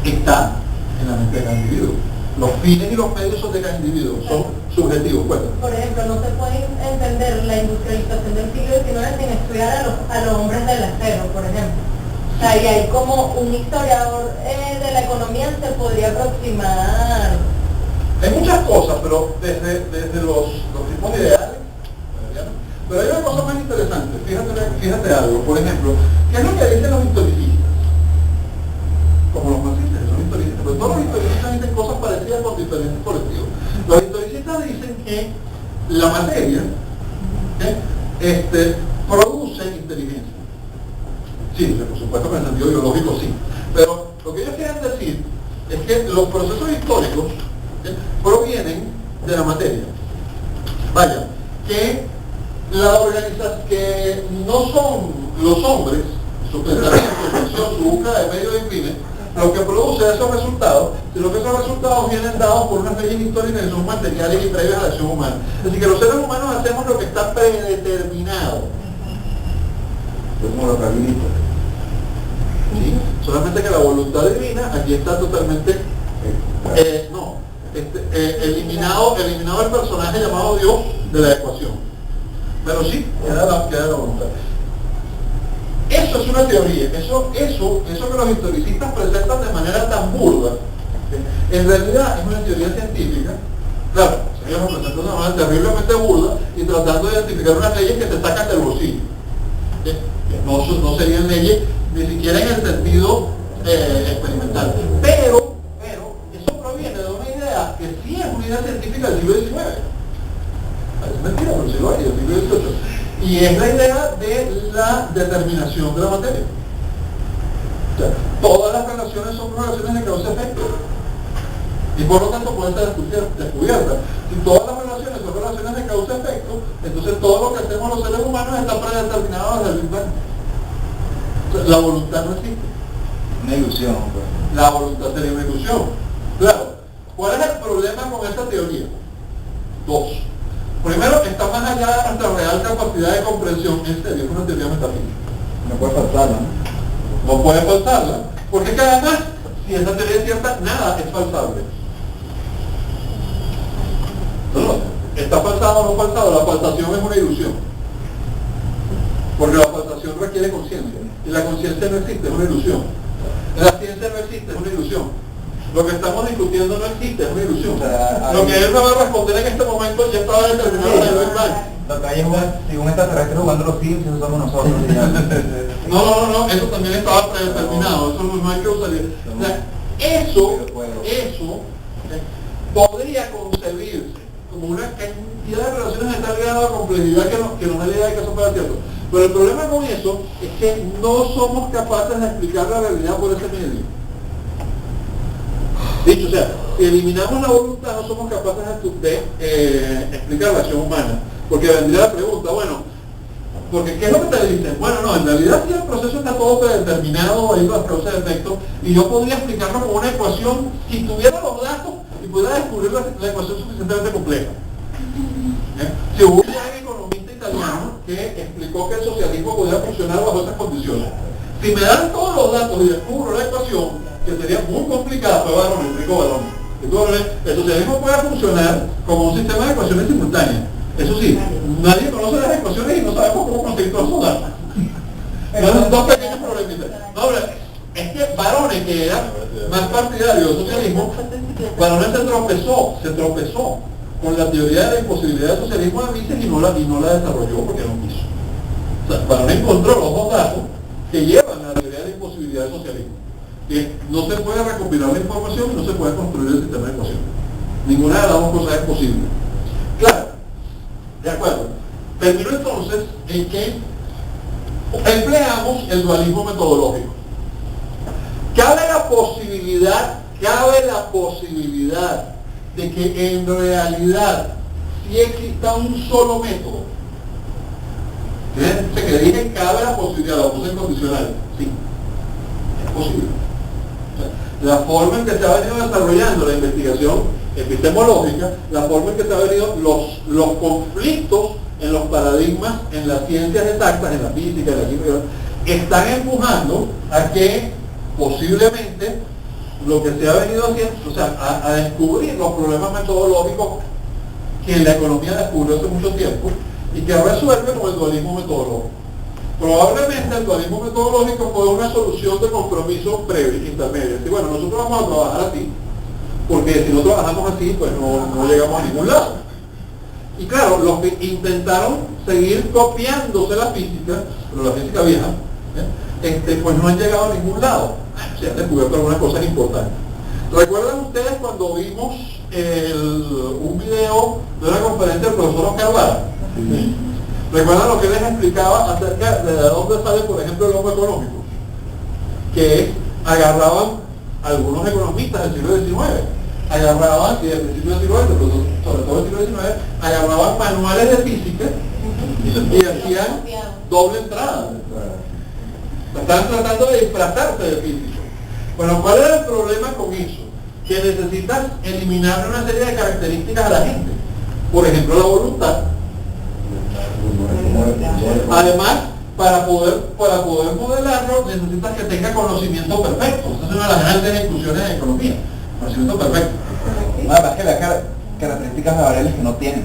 está en la mente de cada individuo. Los fines y los medios son de cada individuo, son subjetivos. Por ejemplo, no se puede entender la industrialización del siglo XIX sin estudiar a los hombres del acero, por ejemplo. O sea, y ahí como un historiador de la economía se podría aproximar. Hay muchas cosas, pero desde los tipos ideales. Pero hay una cosa más interesante, fíjate algo, por ejemplo, ¿qué es lo que dicen los historicistas? Como los marxistas, son historicistas, pero todos los historicistas dicen cosas parecidas con diferentes colectivos. Los historicistas dicen que la materia produce inteligencia. Sí, por supuesto que en el sentido biológico sí. Pero lo que ellos quieren decir es que los procesos históricos provienen de la materia. Vaya, que que no son los hombres, su pensamiento, su acción, su búsqueda de medios y fines, lo que produce esos resultados, sino que esos resultados vienen dados por unas leyes históricas que son materiales y previas a la acción humana. Es decir, que los seres humanos hacemos lo que está predeterminado. Como los calvinistas. ¿Sí? Solamente que la voluntad divina aquí está totalmente eliminado el personaje llamado Dios de la ecuación. Pero sí, queda la voluntad. Eso es una teoría, eso que los historicistas presentan de manera tan burda, en realidad es una teoría científica. Claro, ellos lo presentan de una manera terriblemente burda y tratando de identificar unas leyes que se sacan del bolsillo. No serían leyes ni siquiera en el sentido experimental. Pero eso proviene de una idea que sí es una idea científica del siglo XIX. Es mentira, pero sí lo hay, del siglo XVIII. Y es la idea de la determinación de la materia. O sea, todas las relaciones son relaciones de causa-efecto. Y por lo tanto pueden ser descubiertas. Si todas las relaciones son relaciones de causa-efecto, entonces todo lo que hacemos los seres humanos está predeterminado desde el Big Bang. O sea, la voluntad no existe. Una ilusión. Pues. La voluntad sería una ilusión. Claro. ¿Cuál es el problema con esta teoría? Dos. Primero, está más allá de nuestra real capacidad de comprensión. En serio, es una teoría metafísica. No puede faltarla, ¿no? No puede faltarla, porque es que además, si esa teoría es cierta, nada es falsable. Está falsado o no falsado, la falsación es una ilusión. Porque la falsación requiere conciencia. Y la conciencia no existe, es una ilusión. La ciencia no existe, es una ilusión. Lo que estamos discutiendo no existe, es una ilusión. O sea, lo que él me va a responder en este momento ya estaba determinado en el Big Bang. Lo que hay es si un extraterrestre jugando los Sims, eso somos nosotros. No, eso también estaba predeterminado, eso no hay que usar. O sea, eso podría concebirse como una cantidad de relaciones de tal grado de complejidad que nos da la idea de que eso fuera cierto. Pero el problema con eso es que no somos capaces de explicar la realidad por ese medio. Dicho, o sea, si eliminamos la voluntad no somos capaces de explicar la acción humana. Porque vendría la pregunta, bueno, porque ¿qué es lo que te dicen? Bueno, no, en realidad sí el proceso está todo predeterminado, hay las causas de efecto, y yo podría explicarlo como una ecuación si tuviera los datos y pudiera descubrir la ecuación suficientemente compleja. Si hubo un economista italiano que explicó que el socialismo podía funcionar bajo esas condiciones. Si me dan todos los datos y descubro la ecuación, que sería muy complicada, pero Barón, explico Barón. El socialismo puede funcionar como un sistema de ecuaciones simultáneas. Eso sí, nadie conoce las ecuaciones y no sabemos cómo conseguir todos esos datos. Son dos pequeños problemitas. No, pero es que Varone, que era más partidario del socialismo, Varone se tropezó con la teoría de la imposibilidad del socialismo de Mises y no la desarrolló porque no quiso. O sea, Varone encontró los dos datos que llevan a la teoría de la imposibilidad del socialismo. Que no se puede recopilar la información y no se puede construir el sistema de ecuaciones. Ninguna de las dos cosas es posible. Claro, de acuerdo. Termino entonces en que empleamos el dualismo metodológico. Cabe la posibilidad de que en realidad sí exista un solo método. Fíjense que dije cabe la posibilidad, lo puse en condicional. Sí, es posible. O sea, la forma en que se ha venido desarrollando la investigación epistemológica, la forma en que se han venido los conflictos en los paradigmas, en las ciencias exactas, en la física, en la química, están empujando a que posiblemente lo que se ha venido haciendo, o sea, a descubrir los problemas metodológicos que la economía descubrió hace mucho tiempo y que resuelve con el dualismo metodológico. Probablemente el dualismo metodológico fue una solución de compromiso previo, intermedio. Y bueno, nosotros vamos a trabajar así, porque si no trabajamos así, pues no llegamos a ningún lado. Y claro, los que intentaron seguir copiándose la física, pero la física vieja, pues no han llegado a ningún lado. Se han descubierto algunas cosas importantes. ¿Recuerdan ustedes cuando vimos un video de una conferencia del profesor Oscar Vara? Sí. ¿Recuerdan lo que les explicaba acerca de dónde sale, por ejemplo, el homo económico? Que agarraban algunos economistas del siglo XIX, agarraban, y del principio del siglo XX, pero sobre todo del siglo XIX, agarraban manuales de física y hacían doble entrada. Están tratando de disfrazarse de físico. Bueno, ¿cuál era el problema con eso? Que necesitas eliminar una serie de características a la gente. Por ejemplo, la voluntad. Además, para poder modelarlo, necesitas que tenga conocimiento perfecto. Esa es una de las grandes discusiones en economía. Conocimiento perfecto. Además que las características de variables que no tienen,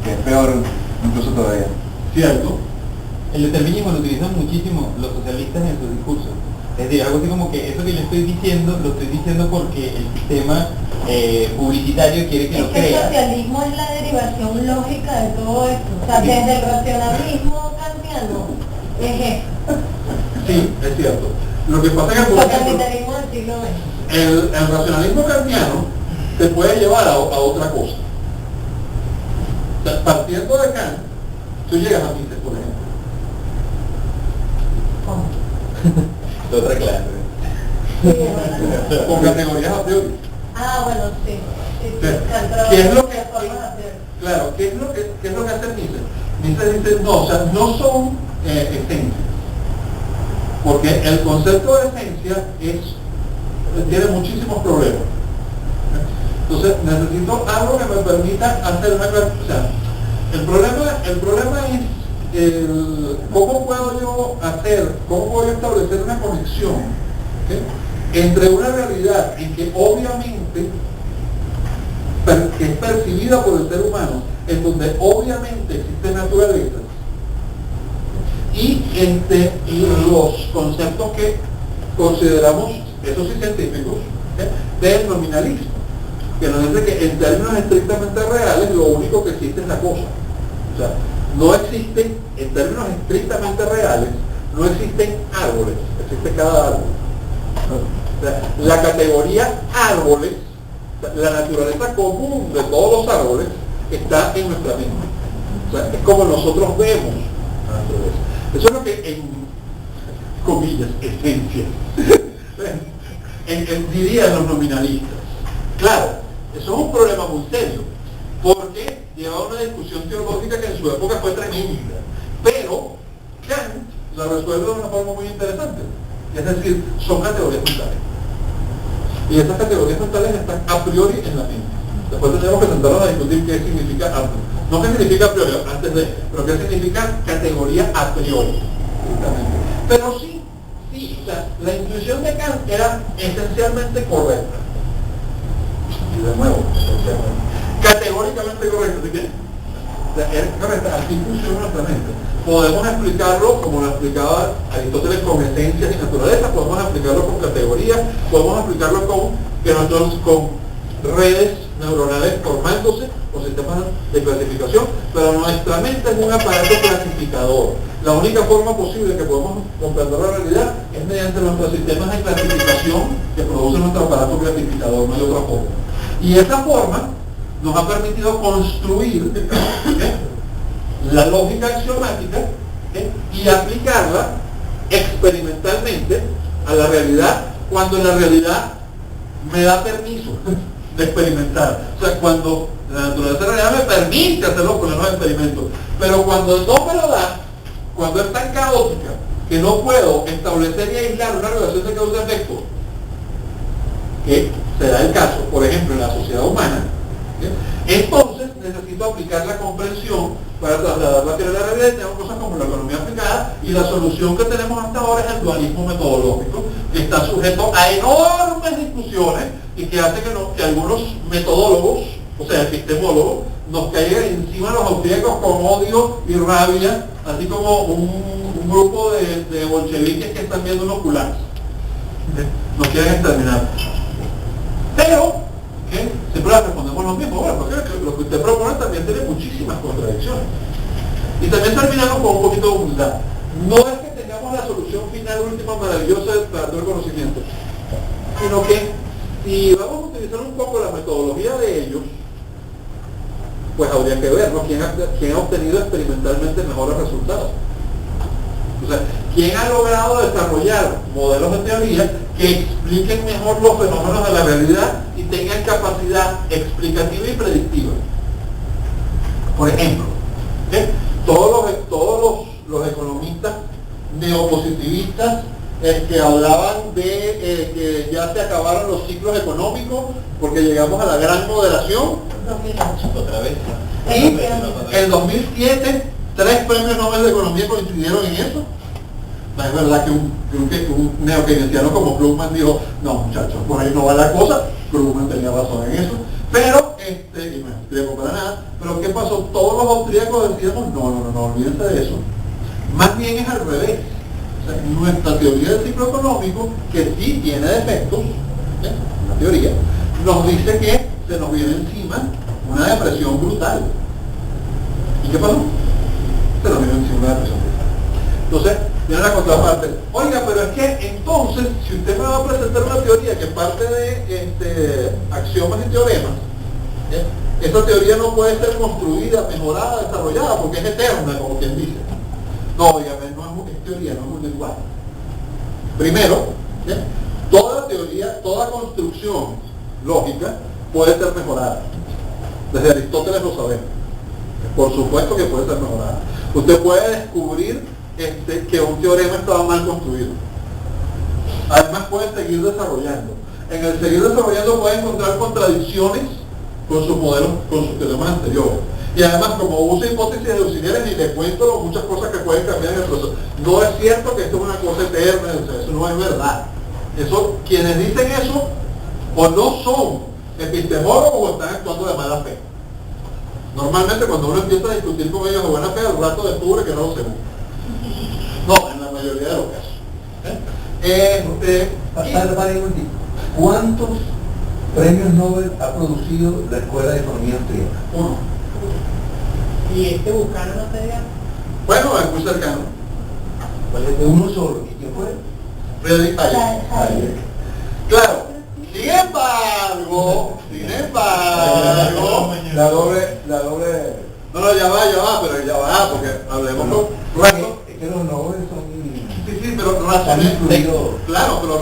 que es peor incluso todavía. ¿Cierto? El determinismo lo utilizan muchísimo los socialistas en sus discursos. Es decir, algo así como que eso que le estoy diciendo, lo estoy diciendo porque el sistema publicitario quiere que lo crea. El socialismo es la derivación lógica de todo esto. O sea, desde el racionalismo kantiano es esto. Sí, es cierto. Lo que pasa es que, por ejemplo, Totalitarismo del siglo XX. el racionalismo kantiano te puede llevar a otra cosa. O sea, partiendo de Kant, tú llegas a Mises, por ejemplo. ¿Cómo? De otra clase. Sí, bueno. Con categorías a priori. Ah, bueno, sí. ¿Qué es lo que claro, ¿qué es lo que hace Mises? Mises dice, no, o sea, no son esencias. Porque el concepto de esencia tiene muchísimos problemas. Entonces, necesito algo que me permita hacer una cosa. O sea, el problema es cómo puedo yo establecer una conexión, ¿okay?, entre una realidad en que obviamente que es percibida por el ser humano, en donde obviamente existe naturaleza, y entre los conceptos que consideramos, eso sí, científicos, ¿okay?, del nominalismo, que nos dice que en términos estrictamente reales lo único que existe es la cosa. O sea, no existen, en términos estrictamente reales, no existen árboles, existe cada árbol. O sea, la categoría árboles, la naturaleza común de todos los árboles, está en nuestra mente. O sea, es como nosotros vemos la naturaleza. Eso es lo que, en comillas, esencia, dirían los nominalistas. Claro, eso es un problema muy serio, porque llevaba una discusión teológica que en su época fue tremenda, pero Kant la resuelve de una forma muy interesante, es decir, son categorías mentales, y esas categorías mentales están a priori en la mente. Después tenemos que sentarnos a discutir qué significa no qué significa a priori, antes de, pero qué significa categoría a priori, pero sí, o sea, la intuición de Kant era esencialmente correcta. Y de nuevo, categóricamente correcto, ¿sí qué? Así funciona nuestra mente. Podemos explicarlo como lo explicaba Aristóteles con esencias y naturaleza, podemos explicarlo con categorías, podemos explicarlo con redes neuronales formándose o sistemas de clasificación, pero nuestra mente es un aparato clasificador. La única forma posible que podemos comprender la realidad es mediante nuestros sistemas de clasificación que produce nuestro aparato clasificador, no hay otra forma. Y esa forma nos ha permitido construir la lógica axiomática y aplicarla experimentalmente a la realidad cuando la realidad me da permiso de experimentar. O sea, cuando la naturaleza de la realidad me permite hacerlo con los experimentos, pero cuando no me lo da, cuando es tan caótica que no puedo establecer y aislar una relación de causa-efecto, que será el caso, por ejemplo, en la sociedad humana, entonces necesito aplicar la comprensión para trasladarla hacia la realidad. Tenemos cosas como la economía aplicada, y la solución que tenemos hasta ahora es el dualismo metodológico, que está sujeto a enormes discusiones y que hace que algunos metodólogos, o sea, epistemólogos, nos caigan encima los austríacos con odio y rabia, así como un grupo de bolcheviques que están viendo unos culacos. Nos quieren exterminar. Pero siempre les respondemos lo mismo, bueno, porque lo que usted propone también tiene muchísimas contradicciones. Y también terminamos con un poquito de humildad. No es que tengamos la solución final, última, maravillosa para todo el conocimiento, sino que si vamos a utilizar un poco la metodología de ellos, pues habría que ver, ¿no?, quién ha obtenido experimentalmente mejores resultados. O sea, quién ha logrado desarrollar modelos de teoría que expliquen mejor los fenómenos de la realidad y tengan capacidad explicativa y predictiva. Por ejemplo, todos los economistas neopositivistas que hablaban de que ya se acabaron los ciclos económicos porque llegamos a la gran moderación. 2008. Otra vez. Y en 2007 3 premios Nobel de Economía coincidieron en eso. Es verdad que un neokeynesiano como Krugman dijo, no muchachos, por ahí no va la cosa. Krugman tenía razón en eso, pero, y no es austríaco para nada, pero ¿qué pasó? Todos los austríacos decíamos, no, olvídense de eso. Más bien es al revés. O sea, nuestra teoría del ciclo económico, que sí tiene defectos, una teoría, nos dice que se nos viene encima una depresión brutal. ¿Y qué pasó? Se nos viene encima una depresión brutal. Entonces, viene la contraparte. Oiga, pero es que entonces, si usted me va a presentar una teoría que parte de axiomas y teoremas, esta teoría no puede ser construida, mejorada, desarrollada, porque es eterna, como quien dice. No, oígame, no es teoría, no es un lenguaje. Primero, toda teoría, toda construcción lógica puede ser mejorada. Desde Aristóteles lo sabemos. Por supuesto que puede ser mejorada. Usted puede descubrir que un teorema estaba mal construido. Además puede seguir desarrollando. En el seguir desarrollando puede encontrar contradicciones con sus modelos, con sus teoremas anteriores. Y además, como usa hipótesis deducibles, y le cuento muchas cosas que pueden cambiar en el proceso. No es cierto que esto es una cosa eterna, o sea, eso no es verdad. Eso, quienes dicen eso, o no son epistemólogos o están actuando de mala fe. Normalmente cuando uno empieza a discutir con ellos de buena fe, al rato descubre que no lo según. No, en la mayoría de los casos. ¿Cuántos premios Nobel ha producido la Escuela de Economía Austríaca? Uno. ¿Y Buchanan no sería? Bueno, es muy cercano. De uno solo. ¿Y quién fue? Friedrich Hayek. Claro. Sin embargo, la doble. No, ya va, porque hablemos con rato. Es que los Nobel son... Sí, pero razonemos. Claro, pero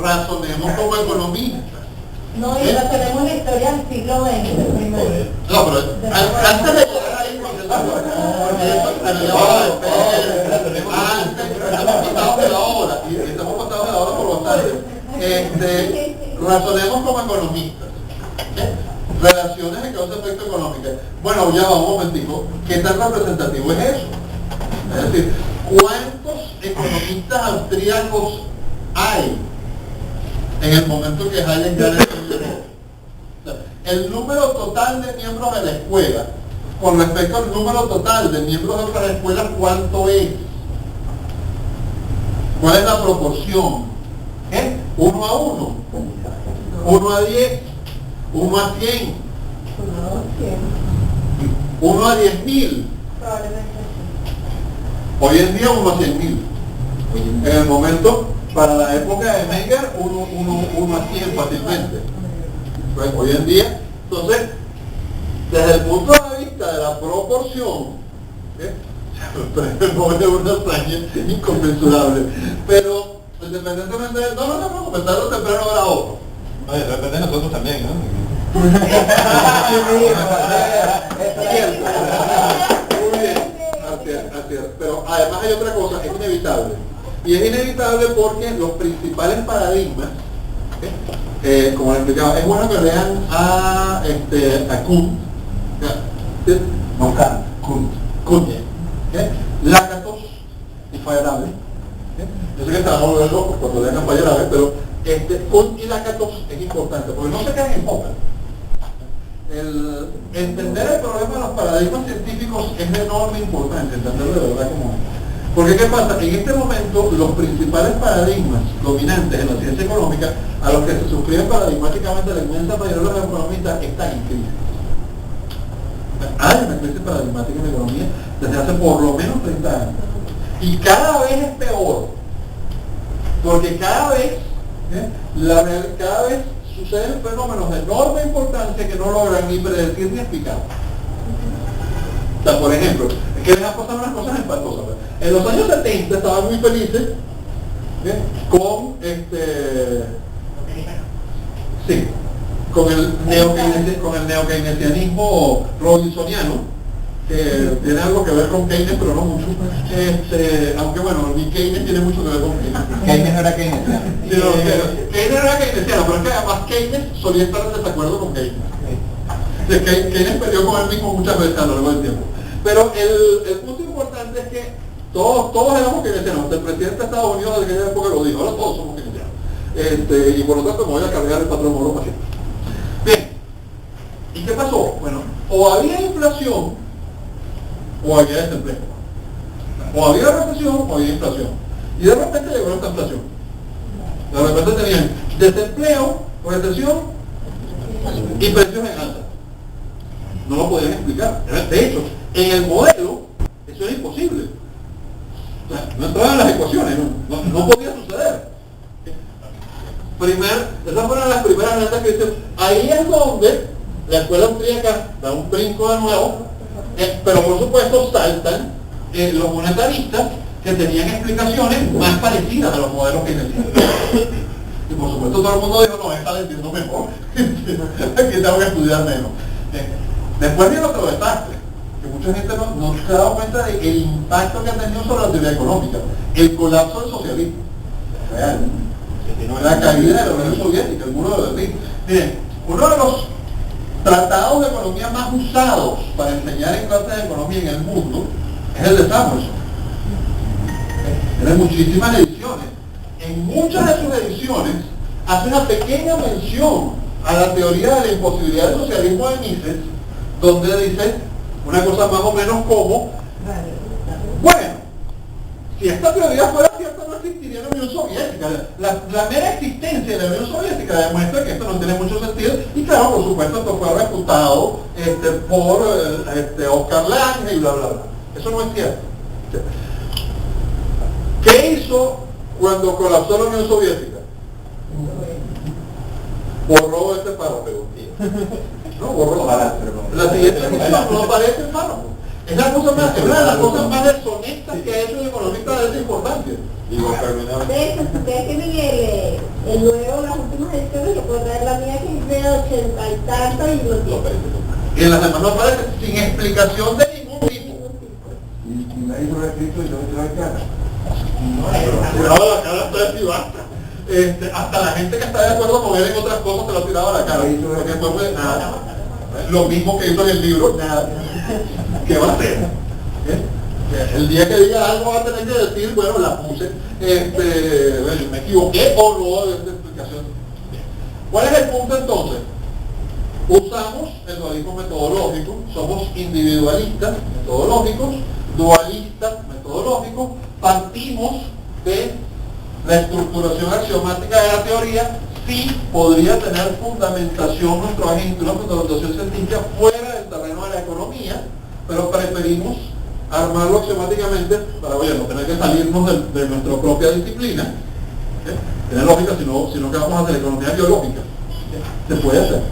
razonemos como economistas. No, y razonemos la historia del siglo XX primero. No, pero antes de llegar ahí, estamos pasados de la hora, y estamos pasados de la hora por bastante. Razonemos como economistas. Relaciones de causa-efecto económica. Bueno, ya va un momentico. ¿Qué tan representativo es eso? Es decir, ¿cuántos economistas austríacos hay en el momento que Hayek gana el número total de miembros de la escuela con respecto al número total de miembros de otras escuelas, ¿cuánto es? ¿Cuál es la proporción? 1 a 1, 1 a 10, 1 a 100, 1 a 10.000. Probablemente sí. Hoy en día 1 a 100.000. En el momento, para la época de Menger, 1 a 100 fácilmente. Pues hoy en día, entonces, desde el punto de vista de la proporción, no es una hazaña inconmensurable, pero independientemente de no te preocupes, tarde o temprano habrá otro. Oye, de repente nosotros también, ¿no? Muy bien, así es. Pero además hay otra cosa, es inevitable. Y es inevitable porque los principales paradigmas, como les explicaba, es bueno que lean a Kuhn, No Kant, Kuhn. Kuhn, Lakatos y Feyerabend. Yo sé que estamos volviendo locos cuando lean a Feyerabend, pero Kuhn y Lakatos es importante, porque no se quedan en boca. El entender el problema de los paradigmas científicos es de enorme importancia, entenderlo de verdad como es. Porque ¿qué pasa? En este momento los principales paradigmas dominantes en la ciencia económica, a los que se suscriben paradigmáticamente la inmensa mayoría de los economistas, están en crisis. Hay una crisis paradigmática en la economía desde hace por lo menos 30 años. Y cada vez es peor. Porque cada vez suceden fenómenos de enorme importancia que no logran ni predecir ni explicar. O sea, por ejemplo, es que les han pasado unas cosas espantosas. En los años 70 estaban muy felices con con el neokeynesianismo robinsoniano, que tiene algo que ver con Keynes, pero no mucho. Aunque bueno, ni Keynes tiene mucho que ver con Keynes. Keynes no era keynesiano. Sí, Keynes no era keynesiano, pero es que además Keynes solía estar en desacuerdo con Keynes. Keynes peleó con él mismo muchas veces a lo largo del tiempo. Pero el punto importante es que todos éramos keynesianos. El presidente de Estados Unidos de aquella época lo dijo, ahora todos somos keynesianos. Y por lo tanto me voy a cargar el patrón Moro para siempre. Bien, ¿y qué pasó? Bueno, o había inflación o había desempleo. O había recesión o había inflación. Y de repente llegó esta inflación. De repente tenían desempleo, recesión y precios en alta. No lo podían explicar. De hecho, en el modelo, eso era imposible. O sea, no entraban las ecuaciones, no podía suceder. Esas fueron las primeras notas que dicen, ahí es donde la escuela austríaca da un brinco de nuevo, pero por supuesto saltan los monetaristas que tenían explicaciones más parecidas a los modelos keynesianos. Y por supuesto todo el mundo dijo, no, esta la entiendo mejor, aquí tengo que estudiar menos. Después viene otro desastre, que mucha gente no se ha dado cuenta del impacto que ha tenido sobre la teoría económica, el colapso del socialismo. Real. La caída de la Unión Soviética, el muro de Berlín. Miren, uno de los tratados de economía más usados para enseñar en clases de economía en el mundo es el de Samuelson. Tiene muchísimas ediciones. En muchas de sus ediciones hace una pequeña mención a la teoría de la imposibilidad del socialismo de Mises, donde dice una cosa más o menos como, bueno, si esta teoría fuera cierta no existiría la Unión Soviética. La mera existencia de la Unión Soviética demuestra que esto no tiene mucho sentido, y claro, por supuesto esto fue refutado por Oscar Lange y bla bla bla. Eso no es cierto. ¿Qué hizo cuando colapsó la Unión Soviética? Borró este párrafo. No, borró. La siguiente edición no aparece el párrafo. Es una de las cosas más deshonestas que ha hecho un economista de esa importancia. De hecho, si ustedes tienen el nuevo, las últimas ediciones, yo puedo traer la mía que es de 80 y tanto y lo tiene. Y en las demás no aparece sin explicación de ningún tipo. Y nadie lo ha escrito y no se la cara. Tirado la cara hasta el basta. Hasta la gente que está de acuerdo con él en otras cosas se lo ha tirado a la cara. Porque después nada. Lo mismo que hizo en el libro, nada. ¿Qué va a hacer? El día que diga algo va a tener que decir, bueno, la puse, me equivoqué o no de esta explicación. ¿Cuál es el punto entonces? Usamos el dualismo metodológico, somos individualistas metodológicos, dualistas metodológicos, partimos de la estructuración axiomática de la teoría, sí podría tener fundamentación nuestro agente, una fundamentación científica fuera del terreno de la economía, pero preferimos armarlo axiomáticamente para, oye, no tener que salirnos de nuestra propia disciplina, tiene lógica, sino que vamos a hacer economía biológica, se puede hacer.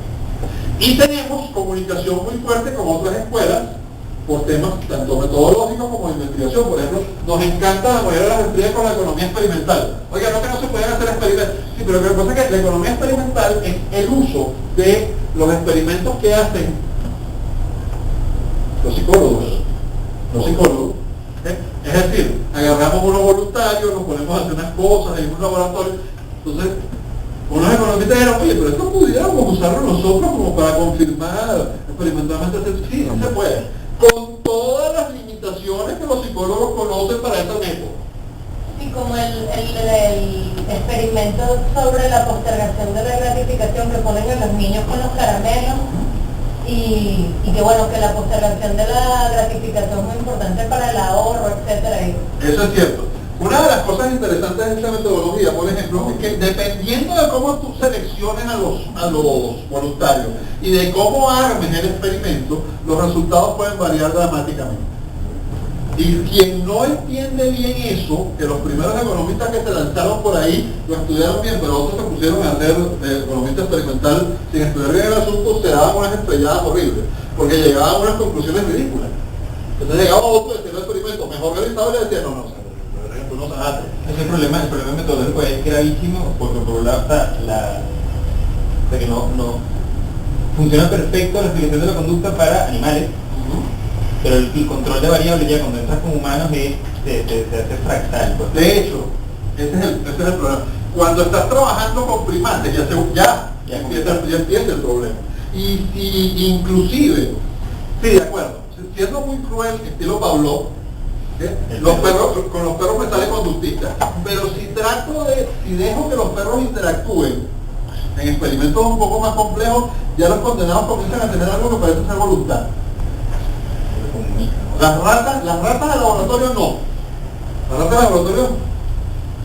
Y tenemos comunicación muy fuerte con otras escuelas por temas tanto metodológicos como de investigación. Por ejemplo, nos encanta la mayoría de las estrellas con la economía experimental. Oiga, no que no se pueden hacer experimentos. Sí, pero lo que pasa es que la economía experimental es el uso de los experimentos que hacen los psicólogos. Es decir, agarramos unos voluntarios, nos ponemos a hacer unas cosas en un laboratorio. Entonces, unos economistas dijeron, oye, pero esto pudiéramos usarlo nosotros como para confirmar experimentalmente. Sí, no se puede. Con todas las limitaciones que los psicólogos conocen para ese método. Sí, como el experimento sobre la postergación de la gratificación que ponen en los niños con los caramelos y que bueno, que la postergación de la gratificación es muy importante para el ahorro, etcétera. Eso es cierto. Una de las cosas interesantes de esta metodología, por ejemplo, es que dependiendo de cómo tú selecciones a los voluntarios y de cómo armes el experimento, los resultados pueden variar dramáticamente. Y quien no entiende bien eso, que los primeros economistas que se lanzaron por ahí lo estudiaron bien, pero otros se pusieron a hacer economista experimental sin estudiar bien el asunto, se daban unas estrelladas horribles, porque llegaban a unas conclusiones ridículas. Entonces llegaba otro y decía el experimento mejor realizado y le decía, no se hace. Ese problema metodológico es gravísimo porque por un lado está o sea que no funciona perfecto la explicación de la conducta para animales, pero el control de variables ya cuando entras con humanos se hace fractal. Pues. De hecho, ese es el problema. Cuando estás trabajando con primates, ya empieza el problema. Y si inclusive, sí, de acuerdo, siendo muy cruel, estilo Pavlov, con los perros me sale conductista, pero si dejo que los perros interactúen en experimentos un poco más complejos, ya los condenados comienzan a tener algo que parece ser voluntad. Las ratas de laboratorio no. Las ratas de laboratorio,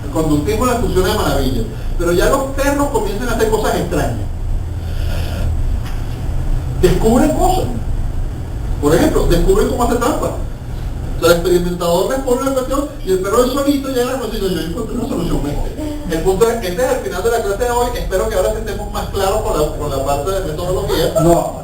el conductismo las funciona de maravilla, pero ya los perros comienzan a hacer cosas extrañas. Descubren cosas. Por ejemplo, descubren cómo hace trampa. O sea, el experimentador responde una cuestión y el perro solito llega a la conclusión, yo encontré una solución. El punto es, este es el final de la clase de hoy, espero que ahora estemos más claros con la parte de metodología. No.